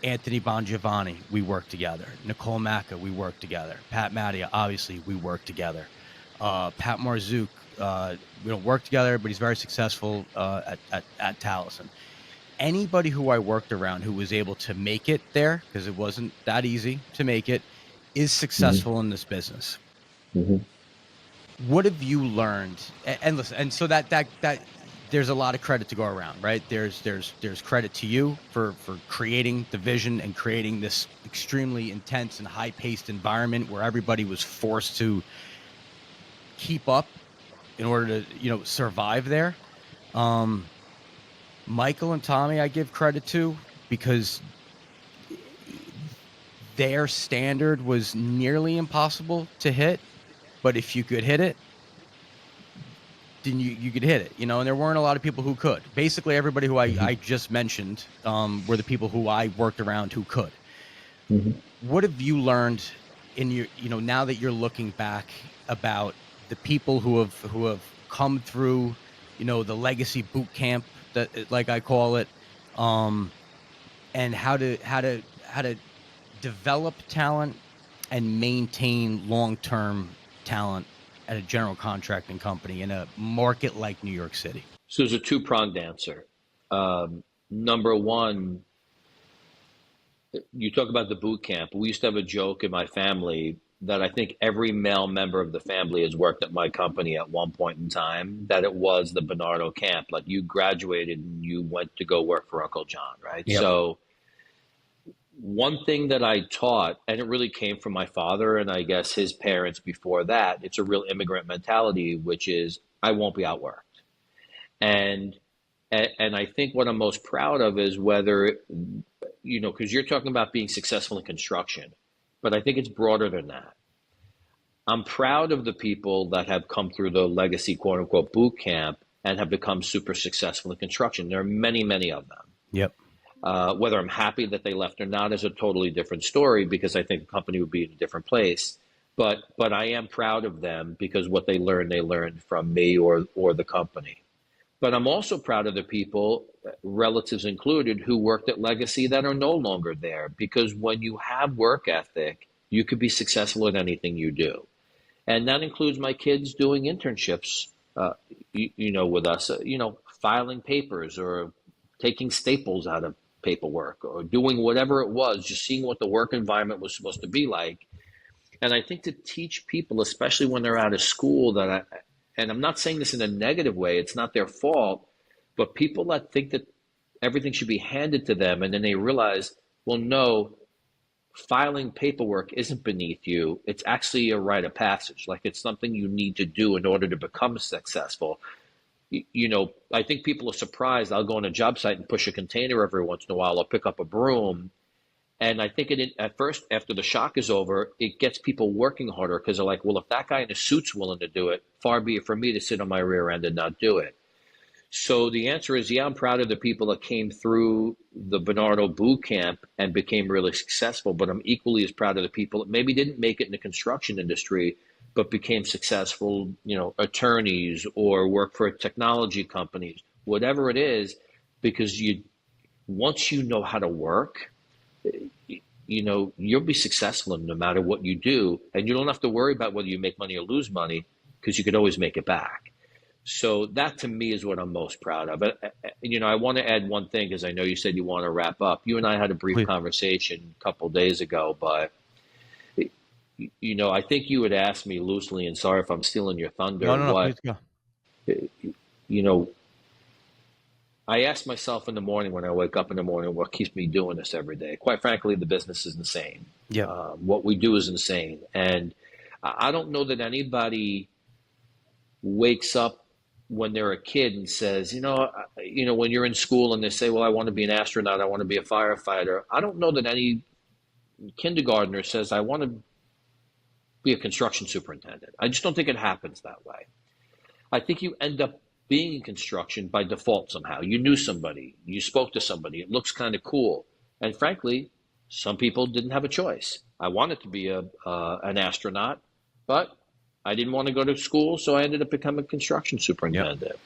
Anthony Bongiovanni, we worked together. Nicole Macca, we worked together. Pat Mattia, obviously, we worked together. Pat Marzouk, we don't work together, but he's very successful at Taliesin. Anybody who I worked around who was able to make it there, because it wasn't that easy to make it, is successful in this business. Mm-hmm. What have you learned? And listen, and so that there's a lot of credit to go around, right? There's credit to you for creating the vision and creating this extremely intense and high-paced environment where everybody was forced to keep up in order to, survive there. Michael and Tommy, I give credit to, because their standard was nearly impossible to hit, but if you could hit it, then you could hit it, and there weren't a lot of people who could. Basically, everybody who I just mentioned were the people who I worked around who could. Mm-hmm. What have you learned in your, now that you're looking back, about the people who have come through, the Legacy boot camp, that, like I call it, and how to develop talent and maintain long-term talent at a general contracting company in a market like New York City? So there's a two-pronged answer. Number one, you talk about the boot camp. We used to have a joke in my family that I think every male member of the family has worked at my company at one point in time, that it was the Bennardo camp. Like, you graduated and you went to go work for Uncle John, right? Yep. So one thing that I taught, and it really came from my father and I guess his parents before that, it's a real immigrant mentality, which is, I won't be outworked. And I think what I'm most proud of is whether, because you're talking about being successful in construction, but I think it's broader than that. I'm proud of the people that have come through the Legacy quote unquote boot camp and have become super successful in construction. There are many, many of them. Yep. Whether I'm happy that they left or not is a totally different story, because I think the company would be in a different place. But I am proud of them, because what they learned from me or the company. But I'm also proud of the people, relatives included, who worked at Legacy that are no longer there, because when you have work ethic, you could be successful at anything you do. And that includes my kids doing internships, with us, filing papers or taking staples out of paperwork or doing whatever it was, just seeing what the work environment was supposed to be like. And I think to teach people, especially when they're out of school, and I'm not saying this in a negative way, it's not their fault, but people that think that everything should be handed to them, and then they realize, well, no, filing paperwork isn't beneath you. It's actually a rite of passage. Like, it's something you need to do in order to become successful. I think people are surprised. I'll go on a job site and push a container every once in a while. I'll pick up a broom. And I think at first, after the shock is over, it gets people working harder because they're like, well, if that guy in a suit's willing to do it, far be it for me to sit on my rear end and not do it. So the answer is, yeah, I'm proud of the people that came through the Bernardo boot camp and became really successful, but I'm equally as proud of the people that maybe didn't make it in the construction industry, but became successful, attorneys or work for technology companies, whatever it is, because once you know how to work, you'll be successful no matter what you do, and you don't have to worry about whether you make money or lose money because you could always make it back. So that to me is what I'm most proud of. I want to add one thing because I know you said you want to wrap up. You and I had a brief conversation a couple of days ago, but I think you had asked me loosely, and sorry if I'm stealing your thunder. No, please go. I ask myself in the morning when I wake up in the morning, what keeps me doing this every day? Quite frankly, the business is insane. Yeah. What we do is insane. And I don't know that anybody wakes up when they're a kid and says, when you're in school and they say, well, I want to be an astronaut, I want to be a firefighter. I don't know that any kindergartner says, I want to be a construction superintendent. I just don't think it happens that way. I think you end up being in construction by default somehow. You knew somebody, you spoke to somebody, it looks kind of cool. And frankly, some people didn't have a choice. I wanted to be an astronaut, but I didn't want to go to school, so I ended up becoming a construction superintendent. Yep.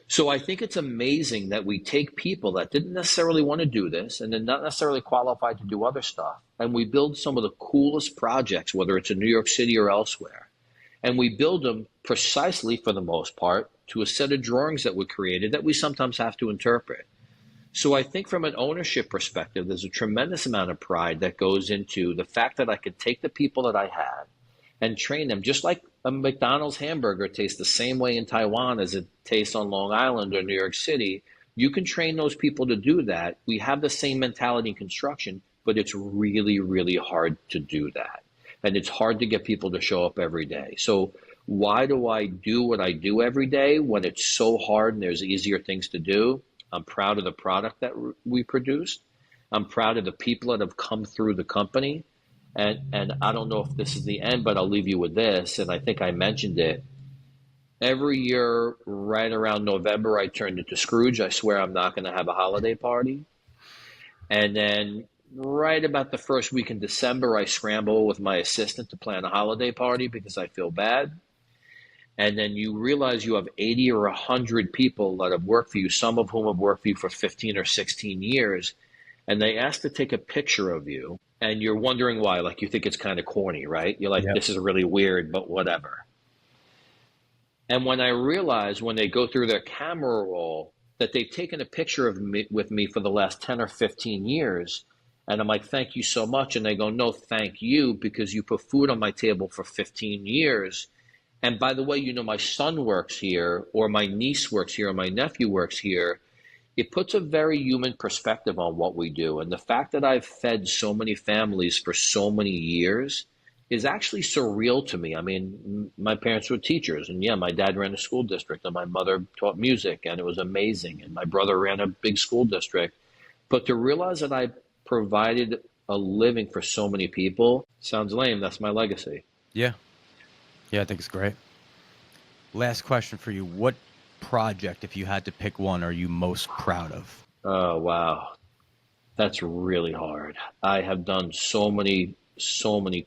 So I think it's amazing that we take people that didn't necessarily want to do this and then not necessarily qualified to do other stuff, and we build some of the coolest projects, whether it's in New York City or elsewhere. And we build them precisely, for the most part, to a set of drawings that were created that we sometimes have to interpret. So I think from an ownership perspective, there's a tremendous amount of pride that goes into the fact that I could take the people that I had and train them, just like a McDonald's hamburger tastes the same way in Taiwan as it tastes on Long Island or New York City. You can train those people to do that. We have the same mentality in construction, but it's really, really hard to do that. And it's hard to get people to show up every day. So why do I do what I do every day when it's so hard and there's easier things to do? I'm proud of the product that we produced. I'm proud of the people that have come through the company. And I don't know if this is the end, but I'll leave you with this. And I think I mentioned it. Every year, right around November, I turned into Scrooge. I swear I'm not going to have a holiday party. And then right about the first week in December, I scramble with my assistant to plan a holiday party because I feel bad. And then you realize you have 80 or 100 people that have worked for you, some of whom have worked for you for 15 or 16 years. And they ask to take a picture of you. And you're wondering why, like you think it's kind of corny, right? You're like, This is really weird, but whatever. And when I realize when they go through their camera roll that they've taken a picture of me with me for the last 10 or 15 years, and I'm like, thank you so much. And they go, no, thank you, because you put food on my table for 15 years. And by the way, my son works here, or my niece works here, or my nephew works here. It puts a very human perspective on what we do. And the fact that I've fed so many families for so many years is actually surreal to me. I mean, my parents were teachers, and yeah, my dad ran a school district, and my mother taught music, and it was amazing. And my brother ran a big school district. But to realize that I provided a living for so many people sounds lame. That's my legacy. Yeah, I think it's great. Last question for you. What project, if you had to pick one, are you most proud of? Oh, wow. That's really hard. I have done so many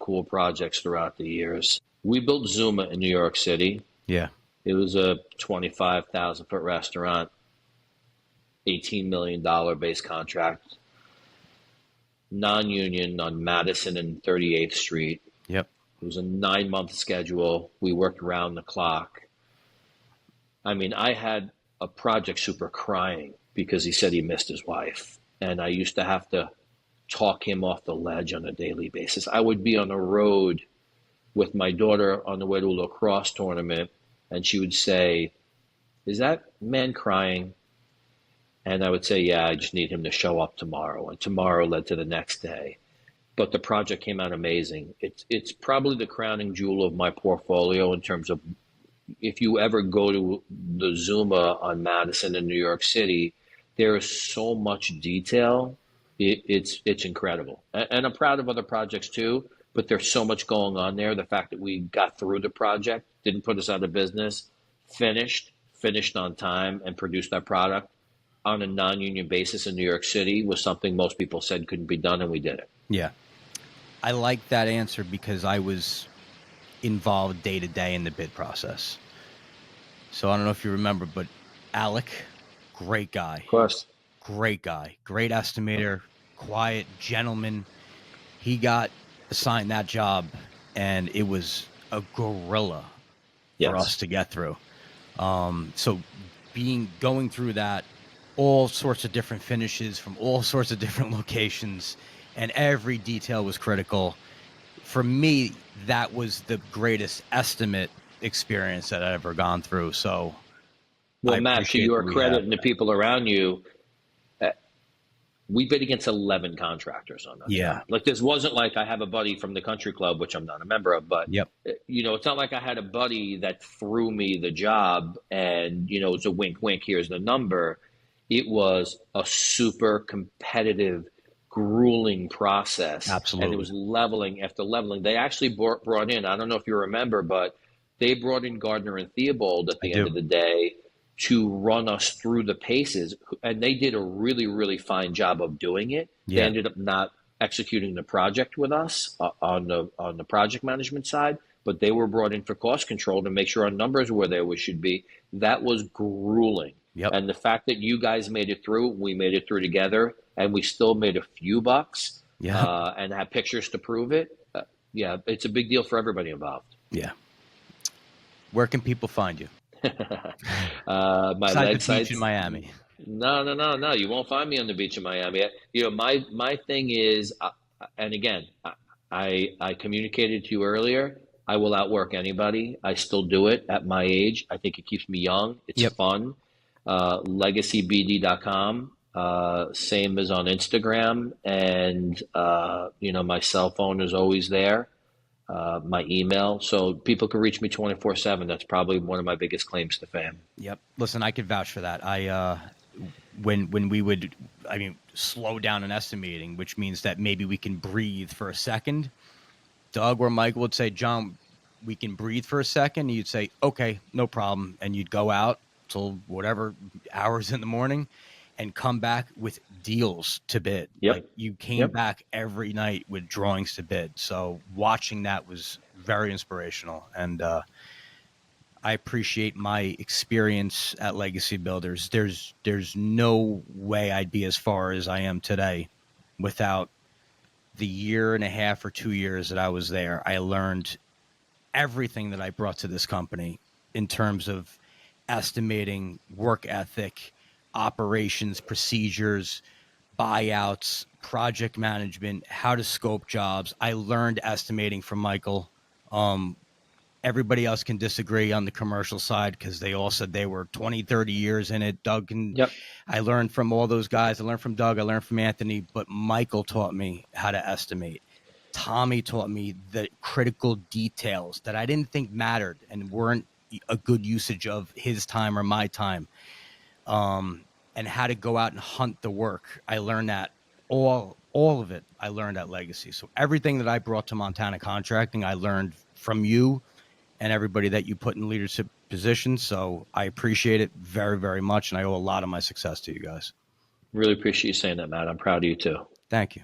cool projects throughout the years. We built Zuma in New York City. Yeah. It was a 25,000 foot restaurant, $18 million base contract, non-union on Madison and 38th Street. Yep. It was a 9-month schedule. We worked around the clock. I mean, I had a project super crying because he said he missed his wife. And I used to have to talk him off the ledge on a daily basis. I would be on the road with my daughter on the way to a lacrosse tournament, and she would say, is that man crying? And I would say, yeah, I just need him to show up tomorrow. And tomorrow led to the next day. But the project came out amazing. It's probably the crowning jewel of my portfolio in terms of if you ever go to the Zuma on Madison in New York City, there is so much detail. It's incredible, and I'm proud of other projects too. But there's so much going on there. The fact that we got through the project didn't put us out of business, finished on time, and produced that product on a non-union basis in New York City was something most people said couldn't be done, and we did it. Yeah. I like that answer because I was involved day to day in the bid process. So I don't know if you remember, but Alec, great guy. Of course. Great guy. Great estimator, quiet gentleman. He got assigned that job, and it was a gorilla for us to get through. So going through that, all sorts of different finishes from all sorts of different locations, and every detail was critical. For me, that was the greatest estimate experience that I've ever gone through. So, well, Matt, to your credit and the people around you, we bid against 11 contractors on that. Yeah. Job. Like, this wasn't like I have a buddy from the country club, which I'm not a member of, but it's not like I had a buddy that threw me the job and, it's a wink, wink, here's the number. It was a super competitive, grueling process. Absolutely. And it was leveling after leveling. They actually brought in, I don't know if you remember, but they brought in Gardner and Theobald at the end of the day to run us through the paces. And they did a really, really fine job of doing it. Yeah. They ended up not executing the project with us on the project management side, but they were brought in for cost control to make sure our numbers were where we should be. That was grueling. Yep. And the fact that you guys made it through, we made it through together, and we still made a few bucks and have pictures to prove it. It's a big deal for everybody involved. Yeah. Where can people find you? My beach in Miami. No. You won't find me on the beach in Miami. My thing is, and again, I communicated to you earlier, I will outwork anybody. I still do it at my age. I think it keeps me young. It's fun. LegacyBD.com, same as on Instagram, and my cell phone is always there, my email, so people can reach me 24/7. That's probably one of my biggest claims to fame. Yep. Listen, I could vouch for that. When we would, slow down an estimating, which means that maybe we can breathe for a second, Doug or Michael would say, John, we can breathe for a second, and you'd say, okay, no problem, and you'd go out till whatever hours in the morning and come back with deals to bid. Yep. Like, you came back every night with drawings to bid. So watching that was very inspirational. And I appreciate my experience at Legacy Builders. There's no way I'd be as far as I am today without the year and a half or 2 years that I was there. I learned everything that I brought to this company in terms of estimating, work ethic, operations, procedures, buyouts, project management, how to scope jobs. I learned estimating from Michael. Everybody else can disagree on the commercial side because they all said they were 20, 30 years in it. Doug and I learned from all those guys. I learned from Doug. I learned from Anthony. But Michael taught me how to estimate. Tommy taught me the critical details that I didn't think mattered and weren't a good usage of his time or my time, and how to go out and hunt the work. I learned that all of it. I learned at Legacy. So everything that I brought to Montana contracting, I learned from you and everybody that you put in leadership positions. So I appreciate it very, very much. And I owe a lot of my success to you guys. Really appreciate you saying that, Matt. I'm proud of you too. Thank you.